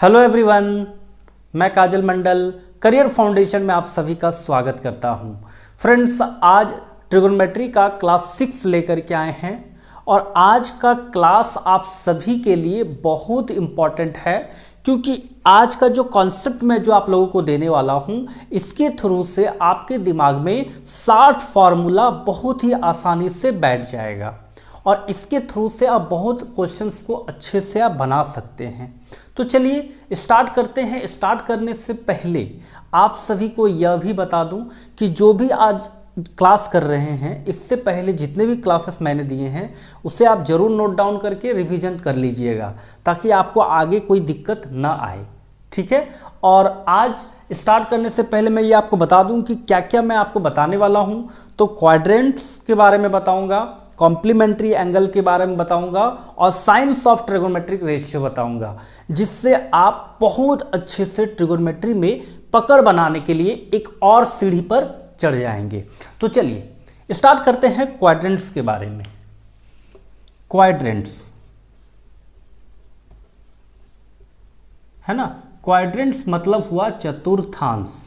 Hello everyone, मैं काजल मंडल career foundation में आप सभी का स्वागत करता हूं। फ्रेंड्स, आज ट्रिगोनोमेट्री का क्लास 6 लेकर के आए हैं और आज का क्लास आप सभी के लिए बहुत इम्पॉर्टेंट है क्योंकि आज का जो कॉन्सेप्ट मैं जो आप लोगों को देने वाला हूं, इसके थ्रू से आपके दिमाग में 60 फार्मूला बहुत ही आसानी से बैठ जाएगा और इसके थ्रू से आप बहुत क्वेश्चंस को अच्छे से आप बना सकते हैं। तो चलिए स्टार्ट करते हैं। स्टार्ट करने से पहले आप सभी को यह भी बता दूं कि जो भी आज क्लास कर रहे हैं, इससे पहले जितने भी क्लासेस मैंने दिए हैं उसे आप जरूर नोट डाउन करके रिवीजन कर लीजिएगा ताकि आपको आगे कोई दिक्कत ना आए, ठीक है। और आज स्टार्ट करने से पहले मैं ये आपको बता दूं कि क्या क्या मैं आपको बताने वाला हूं। तो क्वाड्रेंट्स के बारे में बताऊंगा, कॉम्प्लीमेंट्री एंगल के बारे में बताऊंगा और साइंस ऑफ ट्रिगोनोमेट्रिक रेशियो बताऊंगा, जिससे आप बहुत अच्छे से ट्रिगोनोमेट्री में पकड़ बनाने के लिए एक और सीढ़ी पर चढ़ जाएंगे। तो चलिए स्टार्ट करते हैं क्वाड्रेंट्स के बारे में। क्वाड्रेंट्स है ना, क्वाड्रेंट्स मतलब हुआ चतुर्थांश,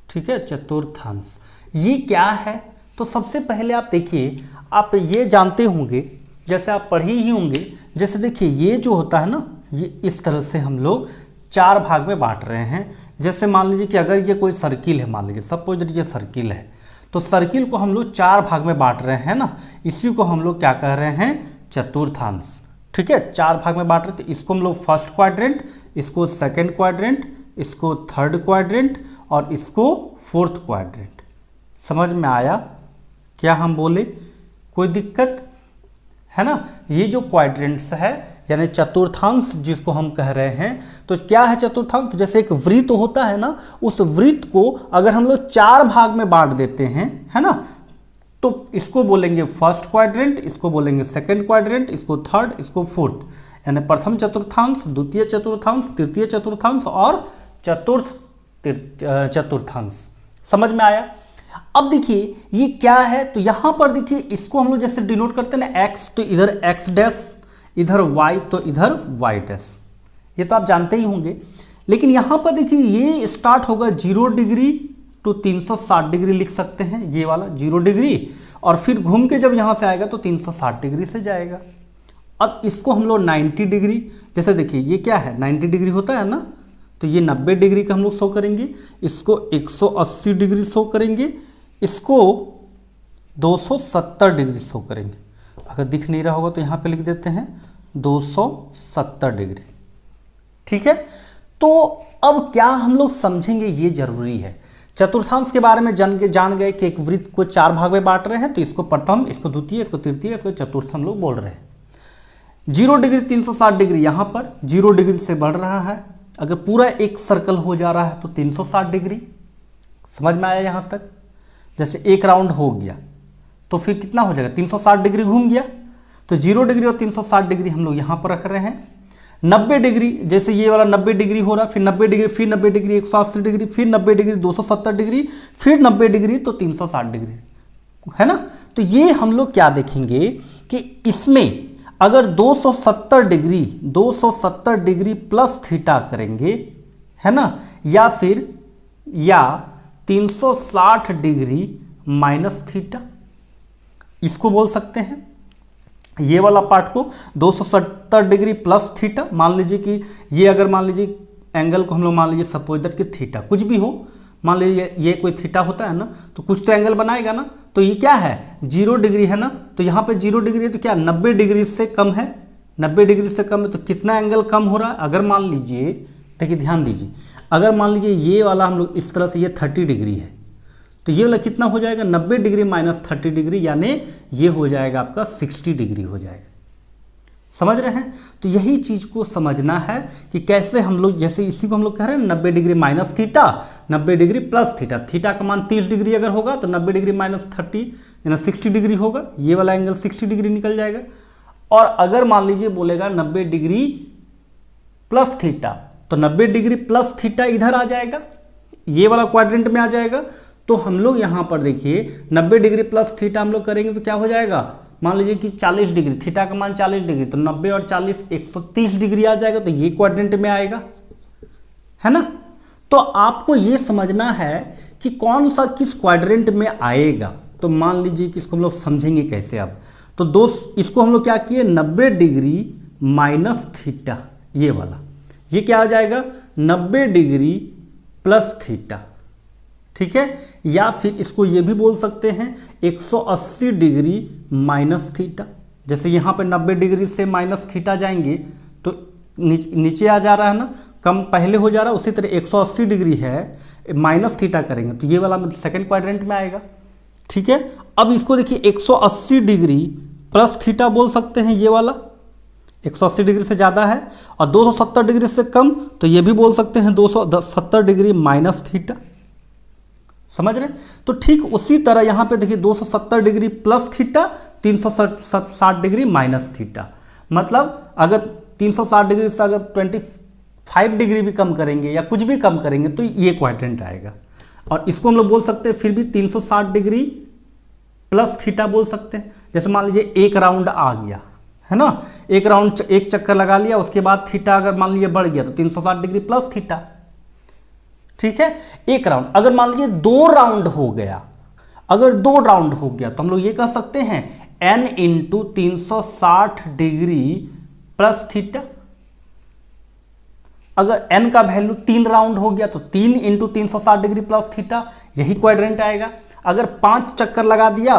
ठीक है, चतुर्थांश। ये क्या है? तो सबसे पहले आप देखिए, आप ये जानते होंगे, जैसे आप पढ़े ही होंगे, जैसे देखिए ये जो होता है ना, ये इस तरह से हम लोग 4 भाग में बांट रहे हैं। जैसे मान लीजिए कि अगर ये कोई सर्किल है, मान लीजिए सपोज ये सर्किल है, तो सर्किल को हम लोग 4 भाग में बांट रहे हैं ना, इसी को हम लोग क्या कह रहे हैं? चतुर्थांश, ठीक है। 4 भाग में बांट रहे, तो इसको हम लोग फर्स्ट क्वाड्रेंट, इसको सेकेंड क्वाड्रेंट, इसको थर्ड क्वाड्रेंट और इसको फोर्थ क्वाड्रेंट। समझ में आया क्या हम बोले? कोई दिक्कत है ना? ये जो क्वाड्रेंट्स है यानी चतुर्थांश जिसको हम कह रहे हैं, तो क्या है चतुर्थांश? तो जैसे एक वृत्त होता है ना, उस वृत्त को अगर हम लोग 4 भाग में बांट देते हैं, है ना, तो इसको बोलेंगे फर्स्ट क्वाड्रेंट, इसको बोलेंगे सेकंड क्वाड्रेंट, इसको थर्ड, इसको फोर्थ, यानी प्रथम चतुर्थांश, द्वितीय चतुर्थांश, तृतीय चतुर्थांश और चतुर्थ चतुर्थांश। समझ में आया? अब देखिए ये क्या है, तो यहां पर देखिए इसको हम लोग जैसे डिनोट करते हैं ना, एक्स तो इधर एक्स डैश, इधर वाई तो इधर वाई डैश, ये तो आप जानते ही होंगे। लेकिन यहां पर देखिए ये स्टार्ट होगा 0 डिग्री टू 360 डिग्री लिख सकते हैं, ये वाला 0 डिग्री, और फिर घूम के जब यहां से आएगा तो 360 डिग्री से जाएगा। अब इसको हम लोग 90 डिग्री, जैसे देखिए ये क्या है, 90 डिग्री होता है ना, तो ये 90 डिग्री का हम लोग शो करेंगे, इसको 180 डिग्री शो करेंगे, इसको 270 डिग्री शो करेंगे। अगर दिख नहीं रहा होगा तो यहाँ पे लिख देते हैं 270 डिग्री, ठीक है। तो अब क्या हम लोग समझेंगे, ये जरूरी है। चतुर्थांश के बारे में जान गए कि एक वृत्त को 4 भाग में बांट रहे हैं, तो इसको प्रथम, इसको द्वितीय, इसको तृतीय, इसको चतुर्थ हम लोग बोल रहे हैं। 0 डिग्री 360 डिग्री यहाँ पर 0 डिग्री से बढ़ रहा है, अगर पूरा एक सर्कल हो जा रहा है तो 360 डिग्री। समझ में आया यहाँ तक? जैसे एक राउंड हो गया तो फिर कितना हो जाएगा, 360 डिग्री घूम गया, तो 0 डिग्री और 360 डिग्री हम लोग यहाँ पर रख रहे हैं। 90 डिग्री, जैसे ये वाला 90 डिग्री हो रहा, फिर 90 डिग्री, फिर 90 डिग्री, 180 डिग्री, फिर 90 डिग्री, 270 डिग्री, फिर 90 डिग्री, तो 360 डिग्री, है ना। तो ये हम लोग क्या देखेंगे कि इसमें अगर 270 डिग्री प्लस थीटा करेंगे, है ना, या फिर 360 डिग्री माइनस थीटा, इसको बोल सकते हैं। ये वाला पार्ट को 270 डिग्री प्लस थीटा, मान लीजिए कि ये अगर मान लीजिए एंगल को हम लोग मान लीजिए सपोज दैट कि थीटा कुछ भी हो, मान लीजिए ये कोई थीटा होता है ना, तो कुछ तो एंगल बनाएगा ना, तो ये क्या है 0 डिग्री है ना, तो यहाँ पे 0 डिग्री है तो क्या 90 डिग्री से कम है, 90 डिग्री से कम है, तो कितना एंगल कम हो रहा है? अगर मान लीजिए, देखिए ध्यान दीजिए, अगर मान लीजिए ये वाला हम लोग इस तरह से, ये 30 डिग्री है, तो ये वाला कितना हो जाएगा, 90 डिग्री माइनस 30 डिग्री, यानी ये हो जाएगा आपका 60 डिग्री हो जाएगा। समझ रहे हैं? तो यही चीज को समझना है कि कैसे हम लोग, जैसे इसी को हम लोग कह रहे हैं 90 degree minus theta, 90 degree plus theta, theta का मान 30 डिग्री अगर होगा तो 90 डिग्री माइनस 30 यानी 60 डिग्री होगा, ये वाला एंगल 60 डिग्री निकल जाएगा। और अगर मान लीजिए बोलेगा 90 डिग्री प्लस थीटा, तो 90 डिग्री प्लस थीटा इधर आ जाएगा, ये वाला क्वाड्रेंट में आ जाएगा। तो हम लोग यहां पर देखिए 90 डिग्री प्लस थीटा हम लोग करेंगे तो क्या हो जाएगा, मान लीजिए कि 40 डिग्री, थीटा का मान 40 डिग्री, तो 90 और 40 130 डिग्री आ जाएगा, तो ये क्वाड्रेंट में आएगा, है ना। तो आपको ये समझना है कि कौन सा किस क्वाड्रेंट में आएगा। तो मान लीजिए कि इसको हम लोग समझेंगे कैसे अब। तो दोस्त इसको हम लोग क्या किए, 90 डिग्री माइनस थीटा, ये वाला, ये क्या आ जाएगा 90 डिग्री प्लस थीटा, ठीक है। या फिर इसको ये भी बोल सकते हैं 180 डिग्री माइनस थीटा। जैसे यहाँ पे 90 डिग्री से माइनस थीटा जाएंगे तो नीचे आ जा रहा है ना, कम पहले हो जा रहा है, उसी तरह 180 डिग्री है, माइनस थीटा करेंगे तो ये वाला सेकंड क्वाड्रेंट में आएगा, ठीक है। अब इसको देखिए 180 डिग्री प्लस थीटा बोल सकते हैं, ये वाला 180 डिग्री से ज़्यादा है, और 270 डिग्री से कम तो ये भी बोल सकते हैं 270 डिग्री माइनस थीटा, समझ रहे। तो ठीक उसी तरह यहाँ पे देखिए 270 degree plus theta, 360 degree minus theta. मतलब अगर 360 डिग्री से अगर 25 डिग्री भी कम करेंगे या कुछ भी कम करेंगे तो ये क्वाड्रेंट आएगा। और इसको हम लोग बोल सकते हैं फिर भी 360 डिग्री प्लस थीटा बोल सकते हैं। जैसे मान लीजिए एक राउंड आ गया, है ना, एक राउंड एक चक्कर लगा लिया, उसके बाद थीटा अगर मान लीजिए बढ़ गया तो 360 डिग्री प्लस थीटा, ठीक है। एक राउंड, अगर मान लीजिए 2 राउंड हो गया, अगर 2 राउंड हो गया तो हम लोग ये कह सकते हैं n into 360 degree plus theta. अगर n का वैल्यू 3 राउंड हो गया तो 3 इंटू 360 डिग्री प्लस थीटा, यही क्वाड्रेंट आएगा। अगर 5 चक्कर लगा दिया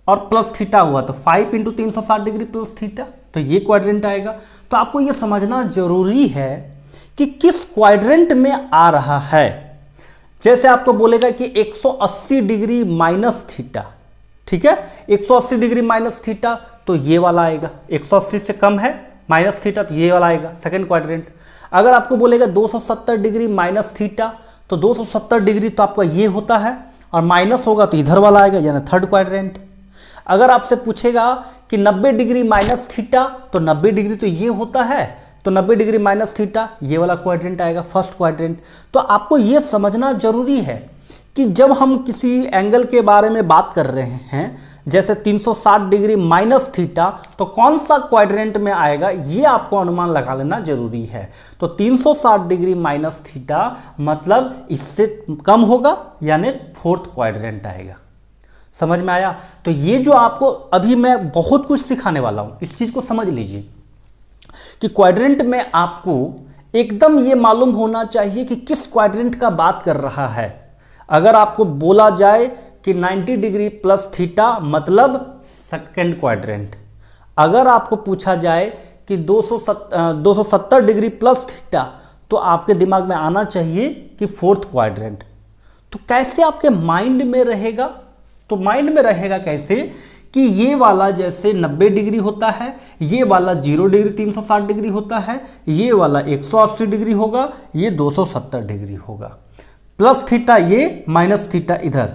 और प्लस थीटा हुआ तो 5 इंटू 360 डिग्री प्लस थीटा, तो ये क्वाड्रेंट आएगा। तो आपको ये समझना जरूरी है कि किस क्वाड्रेंट में आ रहा है। जैसे आपको बोलेगा कि 180 डिग्री माइनस थीटा, ठीक है, 180 डिग्री माइनस थीटा तो ये वाला आएगा, 180 से कम है माइनस थीटा तो ये वाला आएगा सेकंड क्वाड्रेंट। अगर आपको बोलेगा 270 डिग्री माइनस थीटा तो 270 डिग्री तो आपका ये होता है, और माइनस होगा तो इधर वाला आएगा, यानी थर्ड क्वाड्रेंट। अगर आपसे पूछेगा कि 90 डिग्री माइनस थीटा तो 90 डिग्री तो ये होता है, तो 90 डिग्री माइनस थीटा ये वाला क्वाड्रेंट आएगा, फर्स्ट क्वाड्रेंट। तो आपको ये समझना जरूरी है कि जब हम किसी एंगल के बारे में बात कर रहे हैं, जैसे 360 डिग्री माइनस थीटा, तो कौन सा क्वाड्रेंट में आएगा ये आपको अनुमान लगा लेना जरूरी है। तो 360 डिग्री माइनस थीटा मतलब इससे कम होगा, यानी फोर्थ क्वाड्रेंट आएगा। समझ में आया। तो ये जो आपको अभी मैं बहुत कुछ सिखाने वाला हूं, इस चीज को समझ लीजिए कि क्वाड्रेंट में आपको एकदम ये मालूम होना चाहिए कि किस क्वाड्रेंट का बात कर रहा है। अगर आपको बोला जाए कि 90 डिग्री प्लस थीटा मतलब सेकंड क्वाड्रेंट, अगर आपको पूछा जाए कि 270 डिग्री प्लस थीटा तो आपके दिमाग में आना चाहिए कि फोर्थ क्वाड्रेंट। तो कैसे आपके माइंड में रहेगा, तो माइंड में रहेगा कैसे कि ये वाला जैसे 90 डिग्री होता है, ये वाला 0 डिग्री 360 डिग्री होता है, ये वाला 180 डिग्री होगा, ये 270 डिग्री होगा, प्लस थीटा ये, माइनस थीटा इधर,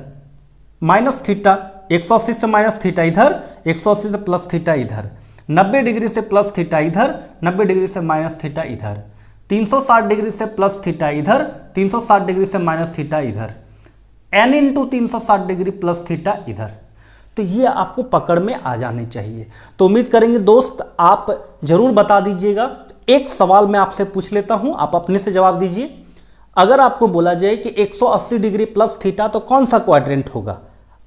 माइनस थीटा 180 से माइनस थीटा इधर, 180 से प्लस थीटा इधर, 90 डिग्री से प्लस थीटा इधर, 90 डिग्री से माइनस थीटा इधर, 360 डिग्री से प्लस थीटा इधर, 360 डिग्री से माइनस थीटा इधर, n into 360 degree plus theta इधर। तो ये आपको पकड़ में आ जानी चाहिए। तो उम्मीद करेंगे दोस्त आप जरूर बता दीजिएगा। एक सवाल मैं आपसे पूछ लेता हूं, आप अपने से जवाब दीजिए। अगर आपको बोला जाए कि 180 डिग्री प्लस थीटा तो कौन सा क्वाड्रेंट होगा,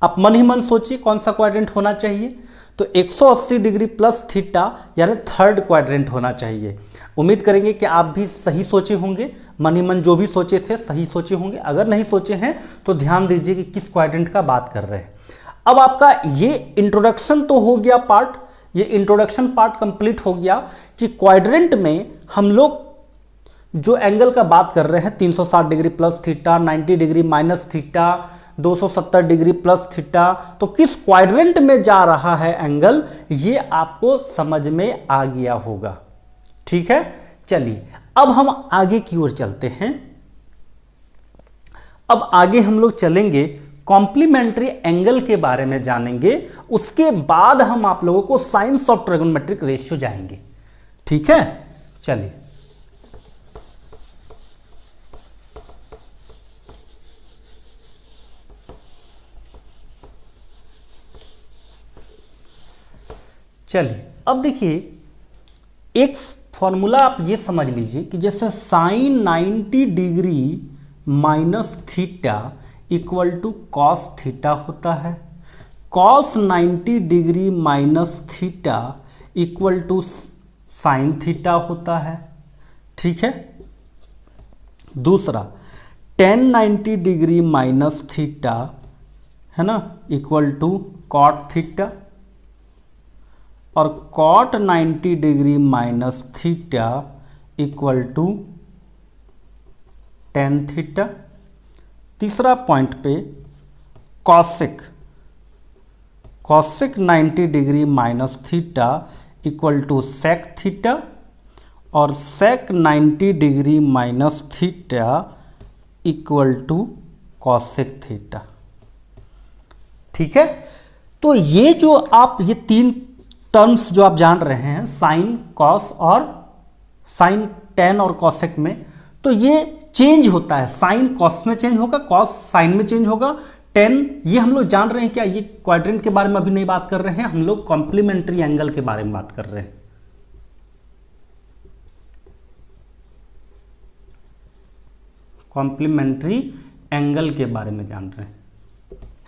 आप मन ही मन सोचिए कौन सा क्वाड्रेंट होना चाहिए। तो 180 डिग्री प्लस थीटा यानी थर्ड क्वाड्रेंट होना चाहिए। उम्मीद करेंगे कि आप भी सही सोचे होंगे, मन ही मन जो भी सोचे थे सही सोचे होंगे। अगर नहीं सोचे हैं तो ध्यान दीजिए कि किस क्वाड्रेंट का बात कर रहे हैं। अब आपका ये इंट्रोडक्शन तो हो गया पार्ट, ये इंट्रोडक्शन पार्ट कंप्लीट हो गया कि क्वाड्रेंट में हम लोग जो एंगल का बात कर रहे हैं 360 degree plus theta, 90 degree minus theta, 270 degree plus theta, तो किस क्वाड्रेंट में जा रहा है एंगल ये आपको समझ में आ गया होगा। ठीक है, चलिए अब हम आगे की ओर चलते हैं। अब आगे हम लोग चलेंगे कॉम्प्लीमेंट्री एंगल के बारे में जानेंगे, उसके बाद हम आप लोगों को साइंस ऑफ ट्रिगोनोमेट्रिक रेशियो जाएंगे। ठीक है, चलिए चलिए अब देखिए एक फॉर्मूला आप ये समझ लीजिए कि जैसे sine 90 degree minus theta equal to cos theta होता है, cos 90 degree minus theta equal to sine theta होता है। ठीक है, दूसरा टेन 90 डिग्री माइनस थीटा है ना इक्वल टू कॉट थीटा, और cot 90 degree minus theta equal to tan theta. तीसरा पॉइंट पे cosec, cosec 90 degree minus theta equal to sec theta, और sec 90 degree minus theta equal to cosec theta. ठीक है, तो ये जो आप ये तीन टर्म्स जो आप जान रहे हैं साइन कॉस और साइन टेन और कॉसेक में, तो ये चेंज होता है, साइन कॉस में चेंज होगा, कॉस साइन में चेंज होगा, टेन ये हम लोग जान रहे हैं क्या, ये क्वाड्रेंट के बारे में अभी नहीं बात कर रहे हैं, हम लोग कॉम्प्लीमेंट्री एंगल के बारे में बात कर रहे हैं। कॉम्प्लीमेंट्री एंगल के बारे में जान रहे हैं,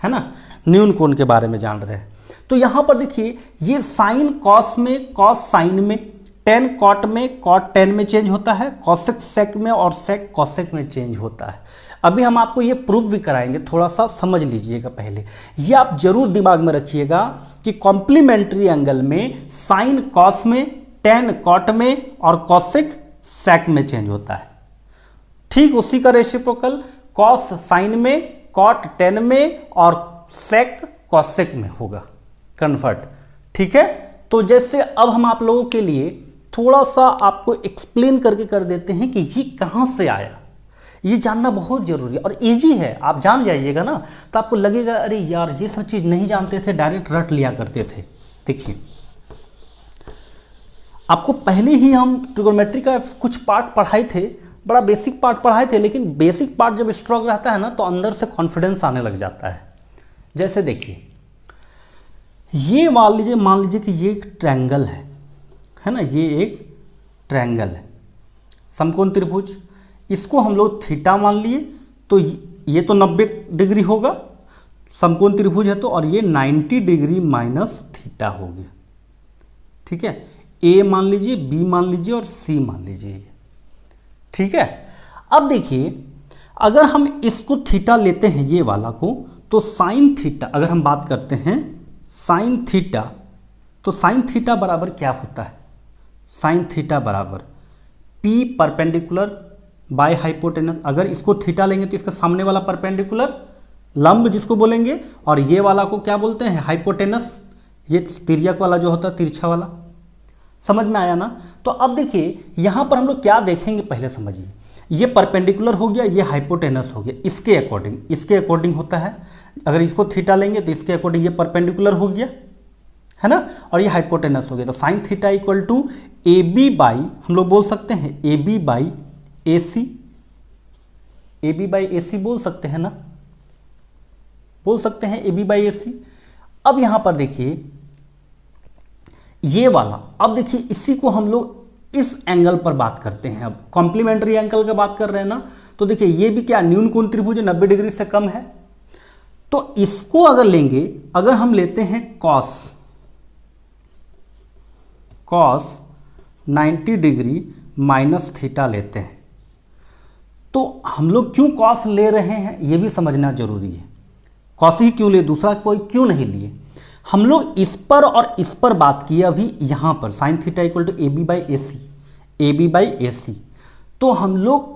है ना, न्यून कोण के बारे में जान रहे हैं। तो यहां पर देखिए ये साइन कॉस में, कॉस साइन में, टेन कॉट में, कॉट टेन में चेंज होता है, कॉसेक सेक में और सेक कॉसेक में चेंज होता है। अभी हम आपको ये प्रूफ भी कराएंगे, थोड़ा सा समझ लीजिएगा पहले, ये आप जरूर दिमाग में रखिएगा कि कॉम्प्लीमेंट्री एंगल में साइन कॉस में, टेन कॉट में और कॉसेक सेक में चेंज होता है। ठीक उसी का रेसिप्रोकल कॉस साइन में, कॉट टेन में और सेक कॉसेक में होगा कन्वर्ट। ठीक है, तो जैसे अब हम आप लोगों के लिए थोड़ा सा आपको एक्सप्लेन करके कर देते हैं कि ये कहां से आया, ये जानना बहुत जरूरी है और इजी है, आप जान जाइएगा ना तो आपको लगेगा अरे यार ये सब चीज नहीं जानते थे, डायरेक्ट रट लिया करते थे। देखिए आपको पहले ही हम ट्रिगोनोमेट्री का कुछ पार्ट पढ़ाए थे, बड़ा बेसिक पार्ट पढ़ाए थे, लेकिन बेसिक पार्ट जब स्ट्रॉन्ग रहता है ना तो अंदर से कॉन्फिडेंस आने लग जाता है। जैसे देखिए ये मान लीजिए कि ये एक ट्रायंगल है ना, ये एक ट्रायंगल है, समकोण त्रिभुज, इसको हम लोग थीटा मान लिए, तो ये तो 90 डिग्री होगा, समकोण त्रिभुज है तो, और ये 90 डिग्री माइनस थीटा हो गया। ठीक है, ए मान लीजिए, बी मान लीजिए और सी मान लीजिए। ठीक है, अब देखिए अगर हम इसको थीटा लेते हैं ये वाला को, तो साइन थीटा अगर हम बात करते हैं साइन थीटा, तो साइन थीटा बराबर क्या होता है, साइन थीटा बराबर पी परपेंडिकुलर बाय हाइपोटेनस। अगर इसको थीटा लेंगे तो इसका सामने वाला परपेंडिकुलर लंब जिसको बोलेंगे, और ये वाला को क्या बोलते हैं हाइपोटेनस, ये तिर्यक वाला जो होता है तिरछा वाला। समझ में आया ना। तो अब देखिए यहां पर हम लोग क्या देखेंगे, पहले समझिए, ये परपेंडिकुलर हो गया, ये हाइपोटेनस हो गया, इसके अकॉर्डिंग होता है। अगर इसको थीटा लेंगे तो इसके अकॉर्डिंग ये परपेंडिकुलर हो गया, है ना, और ये हाइपोटेनस हो गया। तो sine theta equal to A B by, हम लोग बोल सकते हैं A B by A C, A B by A C बोल सकते हैं ना, बोल सकते हैं ए बी बाई ए सी। अब यहां पर देखिए ये वाला, अब देखिए इसी को हम लोग इस एंगल पर बात करते हैं। अब कॉम्प्लीमेंट्री एंगल का बात कर रहे हैं ना, तो देखिए ये भी क्या न्यून कोण त्रिभुज 90 डिग्री से कम है, तो इसको अगर लेंगे, अगर हम लेते हैं कॉस 90 डिग्री माइनस थीटा लेते हैं, तो हम लोग क्यों कॉस ले रहे हैं ये भी समझना जरूरी है। कॉस ही क्यों ले, दूसरा कोई क्यों नहीं लिए। हम लोग इस पर और इस पर बात किए अभी, यहां पर sine theta equal to A B by A C, A B by A C. तो हम लोग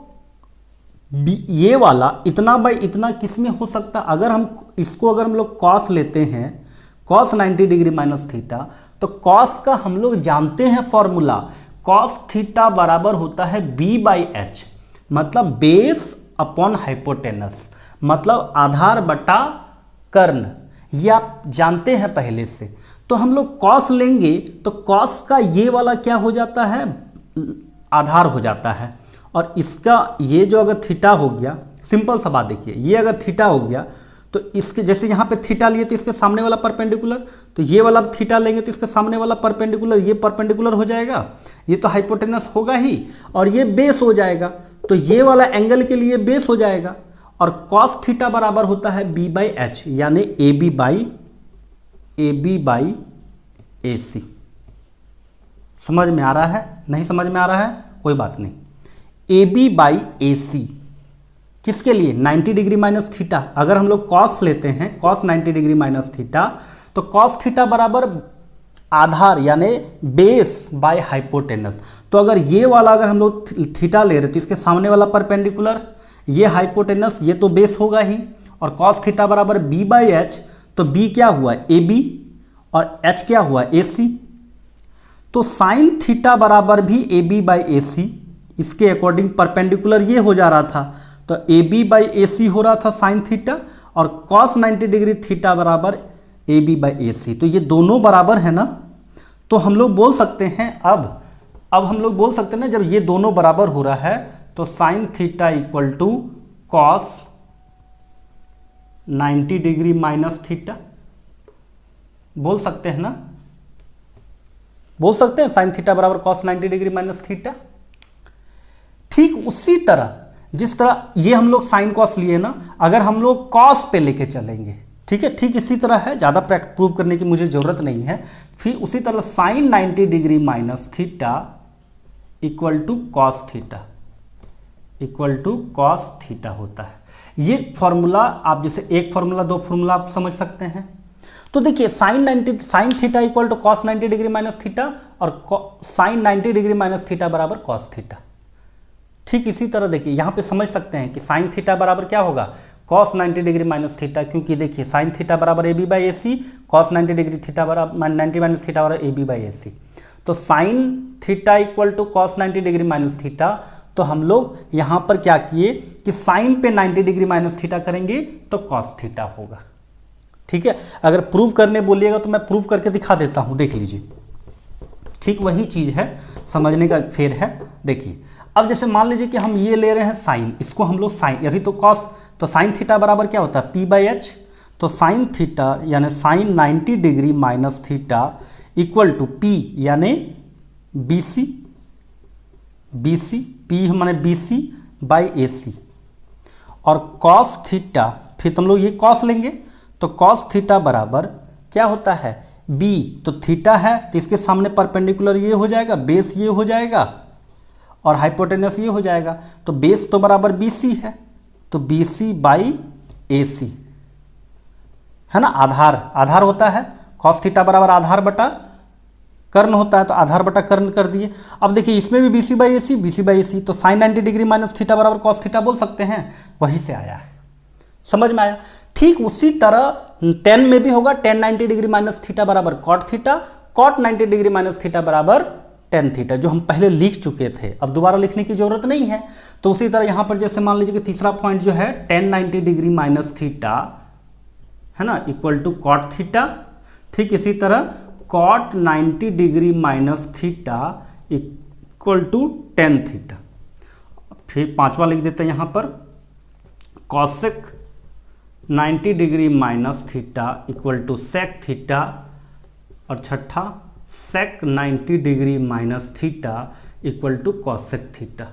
ये वाला इतना बाई इतना किस में हो सकता, अगर हम इसको अगर हम लोग कॉस लेते हैं, कॉस 90 डिग्री माइनस थीटा, तो कॉस का हम लोग जानते हैं फॉर्मूला, कॉस थीटा बराबर होता है बी बाई एच, मतलब बेस अपॉन हाइपोटेनस, मतलब आधार बटा कर्ण, ये आप जानते हैं पहले से। तो हम लोग कॉस लेंगे तो कॉस का ये वाला क्या हो जाता है, आधार हो जाता है, और इसका ये जो अगर थीटा हो गया, सिंपल सा बात देखिए, ये अगर थीटा हो गया तो इसके जैसे यहाँ पे थीटा लिए तो इसके सामने वाला परपेंडिकुलर, तो ये वाला थीटा लेंगे तो इसके सामने वाला परपेंडिकुलर, ये परपेंडिकुलर हो जाएगा, ये तो हाइपोटेनस होगा ही, और ये बेस हो जाएगा, तो ये वाला एंगल के लिए बेस हो जाएगा। और कॉस थीटा बराबर होता है बी बाई एच, यानी ए बी बाई ए सी। समझ में आ रहा है? नहीं समझ में आ रहा है कोई बात नहीं। ए बी बाई ए सी किसके लिए? 90 डिग्री माइनस थीटा। अगर हम लोग कॉस लेते हैं, कॉस 90 डिग्री माइनस थीटा, तो कॉस थीटा बराबर आधार यानी बेस बाय हाइपोटेनस। तो अगर ये वाला अगर हम लोग थीटा ले रहे तो इसके सामने वाला परपेंडिकुलर, ये हाइपोटेनस, ये तो बेस होगा ही, और कॉस थीटा बराबर बी बाई एच, तो बी क्या हुआ? ए बी, और एच क्या हुआ? ए सी। तो साइन थीटा बराबर भी ए बी बाई ए सी, इसके अकॉर्डिंग परपेंडिकुलर ये हो जा रहा था, तो ए बी बाई ए सी हो रहा था साइन थीटा, और कॉस 90 डिग्री थीटा बराबर A B by A C. तो ये दोनों बराबर है ना, तो हम लोग बोल सकते हैं अब हम लोग बोल सकते हैं ना, जब ये दोनों बराबर हो रहा है तो sine theta equal to cos 90 degree minus theta, बोल सकते हैं ना, बोल सकते हैं साइन थीटा बराबर कॉस 90 डिग्री माइनस थीटा। ठीक उसी तरह जिस तरह ये हम लोग साइन कॉस लिए ना, अगर हम लोग कॉस पे लेके चलेंगे, ठीक है, ठीक इसी तरह है, ज़्यादा प्रूव करने की मुझे ज़रूरत नहीं है। फिर उसी तरह sine 90 degree minus theta equal to cos theta, equal to cos theta होता है। ये फॉर्मूला आप जैसे एक फॉर्मूला दो फॉर्मूला आप समझ सकते हैं। तो देखिए sine theta equal to cos 90 degree minus theta, और साइन 90 डिग्री माइनस थीटा बराबर कॉस थीटा। ठीक इसी तरह देखिए यहाँ पे समझ सकते हैं कि साइन थीटा बराबर क्या होगा? कॉस 90 डिग्री माइनस थीटा, क्योंकि देखिए साइन थीटा बराबर A B by A C, cos 90 degree theta बराबर 90 माइनस थीटा बराबर A B by A C. तो sine theta equal to cos 90 degree minus theta, तो हम लोग यहाँ पर क्या किए कि साइन पे 90 डिग्री माइनस थीटा करेंगे तो कॉस थीटा होगा। ठीक है, अगर प्रूव करने बोलिएगा तो मैं प्रूव करके दिखा देता हूँ, देख लीजिए। ठीक वही चीज़ है, समझने का फेर है। देखिए अब जैसे मान लीजिए कि हम ये ले रहे हैं साइन, इसको हम लोग साइन, अभी तो कॉस, तो साइन थीटा बराबर क्या होता है? P by H. तो साइन थीटा यानी sine 90 degree minus theta equal to P यानी B C, B C P माने B C by A C, और कॉस थीटा, फिर हम लोग ये कॉस लेंगे तो कॉस थीटा बराबर क्या होता है? बी, तो थीटा है तो इसके सामने परपेंडिकुलर ये हो जाएगा, बेस ये हो जाएगा, और हाइपोटेनस ये हो जाएगा, तो बेस तो बराबर बी सी है, तो बी सी बाई ए सी है ना। आधार होता है, कॉस थीटा बराबर आधार बटा कर्ण होता है, तो आधार बटा कर्ण कर दिए। अब देखिए इसमें भी B C by A C, B C by A C, तो साइन 90 डिग्री माइनस थीटा बराबर कॉस थीटा बोल सकते हैं, वहीं से आया है। समझ में आया? ठीक उसी तरह टेन में भी होगा, टेन 90 डिग्री माइनस थीटा बराबर cot theta, cot 90 degree minus theta बराबर टेन थीटा, जो हम पहले लिख चुके थे, अब दोबारा लिखने की जरूरत नहीं है। तो उसी तरह यहां पर जैसे मान लीजिए कि तीसरा पॉइंट जो है टेन 90 डिग्री माइनस थीटा है ना इक्वल टू कॉट थीटा। ठीक इसी तरह cot 90 degree minus theta equal to tan theta. फिर पांचवा लिख देते हैं यहां पर cosec 90 degree minus theta equal to sec theta, और छठा sec 90 degree minus theta equal to cosec theta.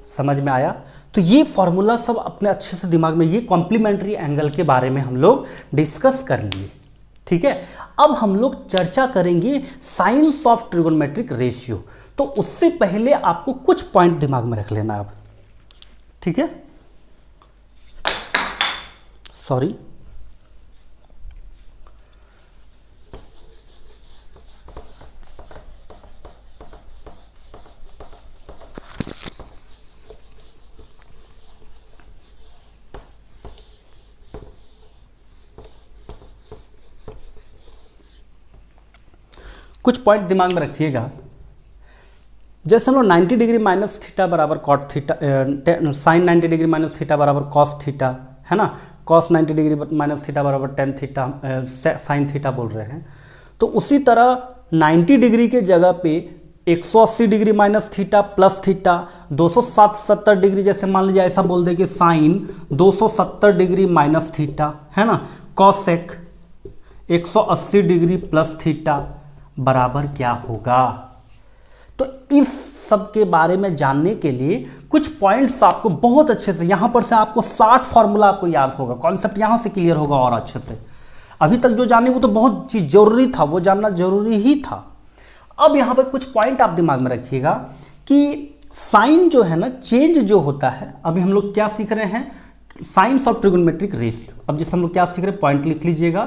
समझ में आया? तो ये फॉर्मूला सब अपने अच्छे से दिमाग में, ये कॉम्प्लीमेंट्री एंगल के बारे में हम लोग डिस्कस कर लिए। ठीक है, अब हम लोग चर्चा करेंगे साइंस ऑफ ट्रिगोनोमेट्रिक रेशियो। तो उससे पहले आपको कुछ पॉइंट दिमाग में रख लेना अब। ठीक है, सॉरी, कुछ पॉइंट दिमाग में रखिएगा। जैसे हम लोग 90 डिग्री माइनस थीटा बराबर cot theta, sine 90 degree minus theta बराबर कॉस थीटा है ना, कॉस 90 डिग्री माइनस थीटा बराबर टेन थीटा, साइन थीटा बोल रहे हैं। तो उसी तरह 90 डिग्री के जगह पे 180 degree minus theta plus theta, 270 degree, जैसे मान लीजिए ऐसा बोल दे कि साइन 270 डिग्री माइनस थीटा, है ना, कॉसेक 180 डिग्री प्लस थीटा बराबर क्या होगा। तो इस सब के बारे में जानने के लिए कुछ पॉइंट्स आपको बहुत अच्छे से, यहां पर से आपको 60 फॉर्मूला आपको याद होगा, कॉन्सेप्ट यहां से क्लियर होगा और अच्छे से। अभी तक जो जाने वो तो बहुत चीज जरूरी था, वो जानना जरूरी ही था। अब यहां पर कुछ पॉइंट आप दिमाग में रखिएगा कि साइन जो है ना, चेंज जो होता है, अभी हम लोग क्या सीख रहे हैं, साइंस ऑफ ट्रिगोनोमेट्रिक रेशियो। अब जैसे हम लोग क्या सीख रहे हैं, पॉइंट लिख लीजिएगा,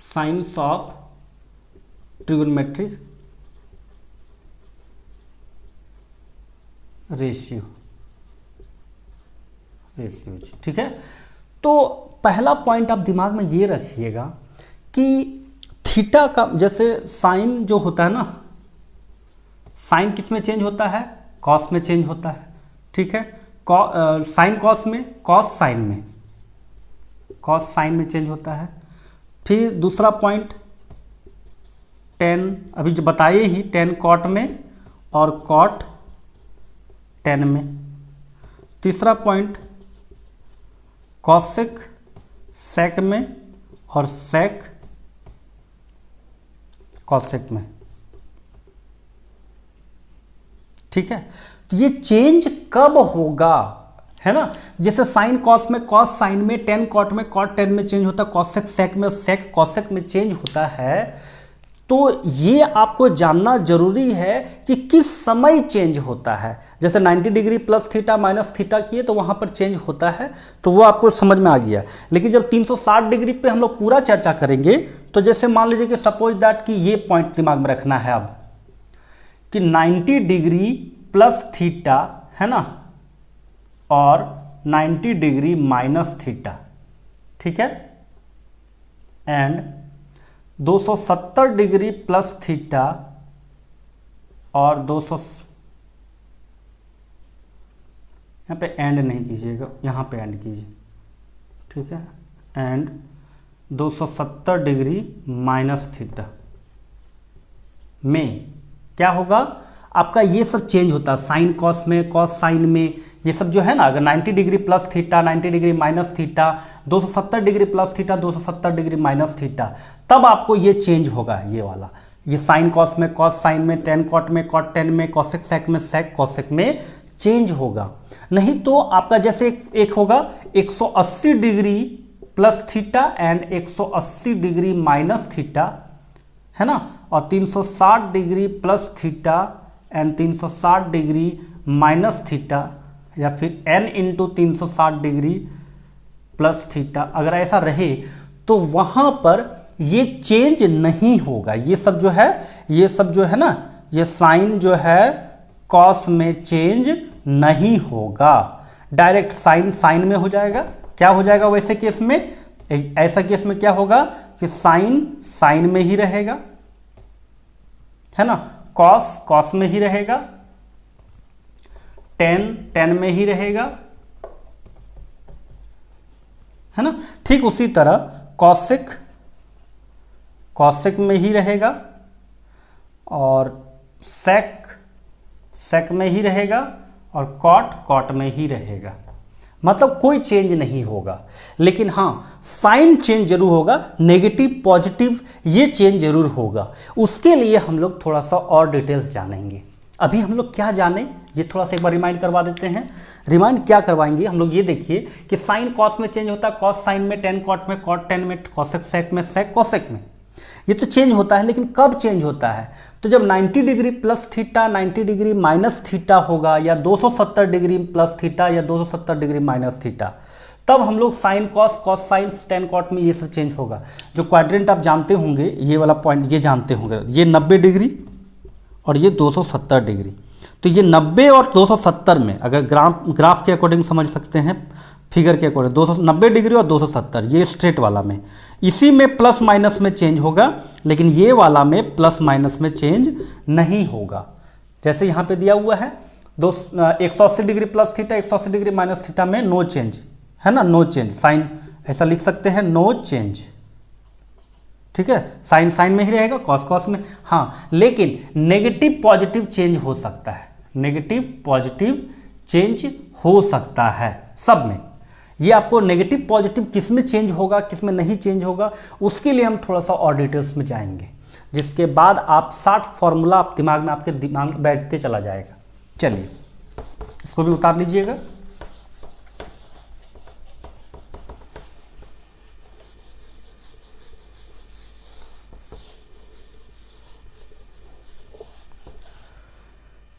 साइंस ऑफ ट्रिगोनोमेट्रिक रेशियो, ठीक है। तो पहला पॉइंट आप दिमाग में ये रखिएगा कि थीटा का, जैसे साइन जो होता है ना, साइन किस में चेंज होता है, कॉस में चेंज होता है, ठीक है। साइन कॉस में, कॉस साइन में, कॉस साइन में चेंज होता है। फिर दूसरा पॉइंट टेन, अभी जो बताए ही, टेन कॉट में और कॉट टेन में। तीसरा पॉइंट कॉसेक सेक में और सेक कॉसेक में, ठीक है। तो ये चेंज कब होगा, है ना, जैसे साइन कॉस में, कॉस साइन में, टेन कॉट में, कॉट टेन में चेंज होता है, कॉसेक सेक में, सेक कॉसेक में चेंज होता है। तो ये आपको जानना जरूरी है कि किस समय चेंज होता है। जैसे 90 degree plus theta minus theta किए तो वहां पर चेंज होता है, तो वो आपको समझ में आ गया। लेकिन जब 360 डिग्री पे हम लोग पूरा चर्चा करेंगे, तो जैसे मान लीजिए कि सपोज दैट कि ये पॉइंट दिमाग में रखना है अब कि 90 डिग्री प्लस थीटा, है ना, और 90 डिग्री माइनस थीटा, ठीक है, एंड 270 डिग्री प्लस थीटा और 200, यहाँ पे एंड नहीं कीजिएगा, यहाँ पे एंड कीजिए, ठीक है, एंड 270 डिग्री माइनस थीटा में क्या होगा, आपका ये सब चेंज होता है, साइन कॉस में, कॉस साइन में, ये सब जो है ना, अगर 90 degree plus theta, 90 degree minus theta, 270 degree plus theta, 270 degree minus theta, तब आपको ये चेंज होगा, ये वाला, ये साइन कॉस में, कॉस साइन में, टेन कॉट में, कॉट टेन में, कॉसेक सेक में, सेक कॉसेक में चेंज होगा। नहीं तो आपका जैसे एक होगा 180 degree plus theta and 180 degree minus theta, है ना, और 360 degree plus theta and 360 degree minus theta, या फिर n into 360 degree plus theta, अगर ऐसा रहे तो वहां पर ये चेंज नहीं होगा। ये सब जो है, ये सब जो है ना, ये साइन जो है कॉस में चेंज नहीं होगा, डायरेक्ट साइन साइन में हो जाएगा। क्या हो जाएगा वैसे केस में, ऐसा केस में क्या होगा कि साइन साइन में ही रहेगा, है ना, कॉस कॉस में ही रहेगा, टेन टेन में ही रहेगा, है ना। ठीक उसी तरह कॉसेक कॉसेक में ही रहेगा और सेक सेक में ही रहेगा और कॉट कॉट में ही रहेगा, मतलब कोई चेंज नहीं होगा। लेकिन हाँ, साइन चेंज जरूर होगा, नेगेटिव पॉजिटिव ये चेंज जरूर होगा। उसके लिए हम लोग थोड़ा सा और डिटेल्स जानेंगे। अभी हम लोग क्या जाने, ये थोड़ा सा एक बार रिमाइंड करवा देते हैं। रिमाइंड क्या करवाएंगे हम लोग, ये देखिए कि साइन कॉस में चेंज होता है, कॉस साइन में, टेन कॉट में, कॉट टेन में, कॉसेक सेक में, सेक कॉसेक में, ये तो चेंज होता है। लेकिन कब चेंज होता है, तो जब 90 degree plus theta 90 degree minus theta होगा, या 270 डिग्री प्लस थीटा या 270 डिग्री माइनस थीटा, तब हम लोग sine cos, cos sine, tan cot में ये सब चेंज होगा। जो क्वाड्रेंट आप जानते होंगे, ये वाला पॉइंट ये जानते होंगे, ये 90 डिग्री और ये 270 डिग्री, तो ये 90 और 270 में अगर ग्राफ के अकॉर्डिंग समझ सकते हैं, फिगर के अकॉर्डिंग 290 डिग्री और 270, ये स्ट्रेट वाला में, इसी में प्लस माइनस में चेंज होगा, लेकिन ये वाला में प्लस माइनस में चेंज नहीं होगा। जैसे यहाँ पे दिया हुआ है 180 degree plus theta, 180 degree minus theta में नो चेंज, है ना, नो चेंज, साइन ऐसा लिख सकते हैं, नो चेंज, ठीक है, साइन साइन में ही रहेगा, कॉस कॉस में। हाँ, लेकिन नेगेटिव पॉजिटिव चेंज हो सकता है, नेगेटिव पॉजिटिव चेंज हो सकता है सब में। ये आपको नेगेटिव पॉजिटिव किस में चेंज होगा, किस में नहीं चेंज होगा, उसके लिए हम थोड़ा सा और डिटेल्स में जाएंगे, जिसके बाद आप 60 फॉर्मूला आप दिमाग में, आपके दिमाग में बैठते चला जाएगा। चलिए इसको भी उतार लीजिएगा।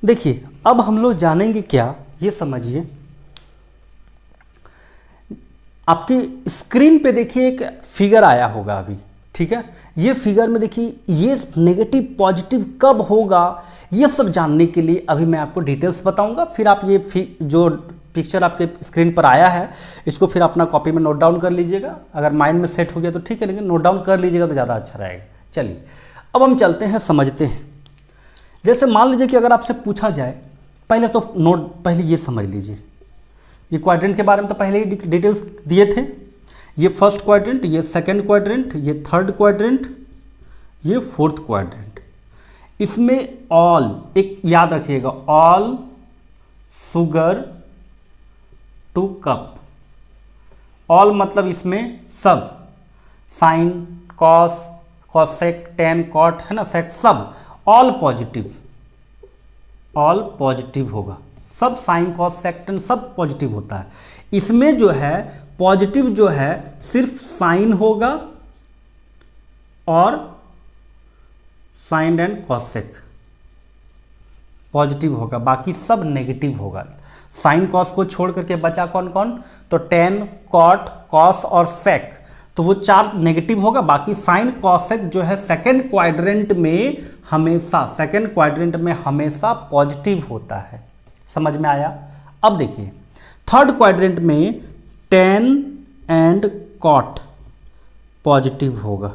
देखिए अब हम लोग जानेंगे क्या, ये समझिए। आपकी स्क्रीन पे देखिए एक फिगर आया होगा अभी, ठीक है। ये फिगर में देखिए ये नेगेटिव पॉजिटिव कब होगा, ये सब जानने के लिए अभी मैं आपको डिटेल्स बताऊंगा। फिर आप ये जो पिक्चर आपके स्क्रीन पर आया है इसको फिर अपना कॉपी में नोट डाउन कर लीजिएगा। अगर माइंड में सेट हो गया तो ठीक है, लेकिन नोट डाउन कर लीजिएगा तो ज़्यादा अच्छा रहेगा। चलिए अब हम चलते हैं, समझते हैं। जैसे मान लीजिए कि अगर आपसे पूछा जाए, पहले तो पहले ये समझ लीजिए, ये क्वाड्रेंट के बारे में तो पहले ही डिटेल्स दिए थे। ये फर्स्ट क्वाड्रेंट, ये सेकंड क्वाड्रेंट, ये थर्ड क्वाड्रेंट, ये फोर्थ क्वाड्रेंट। इसमें ऑल, एक याद रखिएगा, all sugar to cup. All मतलब इसमें सब, sine cos cosec tan cot है ना, सेक, सब ऑल पॉजिटिव, ऑल पॉजिटिव होगा, सब साइन कॉस सेक टेन सब पॉजिटिव होता है। इसमें जो है पॉजिटिव जो है सिर्फ साइन होगा और साइन एंड कॉसेक पॉजिटिव होगा, बाकी सब नेगेटिव होगा। साइन कॉस को छोड़ करके बचा कौन कौन, तो टेन कॉट कॉस और सेक, तो वो 4 नेगेटिव होगा। बाकी साइन कॉसेक जो है सेकंड क्वाड्रेंट में हमेशा, सेकंड क्वाड्रेंट में हमेशा पॉजिटिव होता है। समझ में आया? अब देखिए थर्ड क्वाड्रेंट में टेन एंड कॉट पॉजिटिव होगा,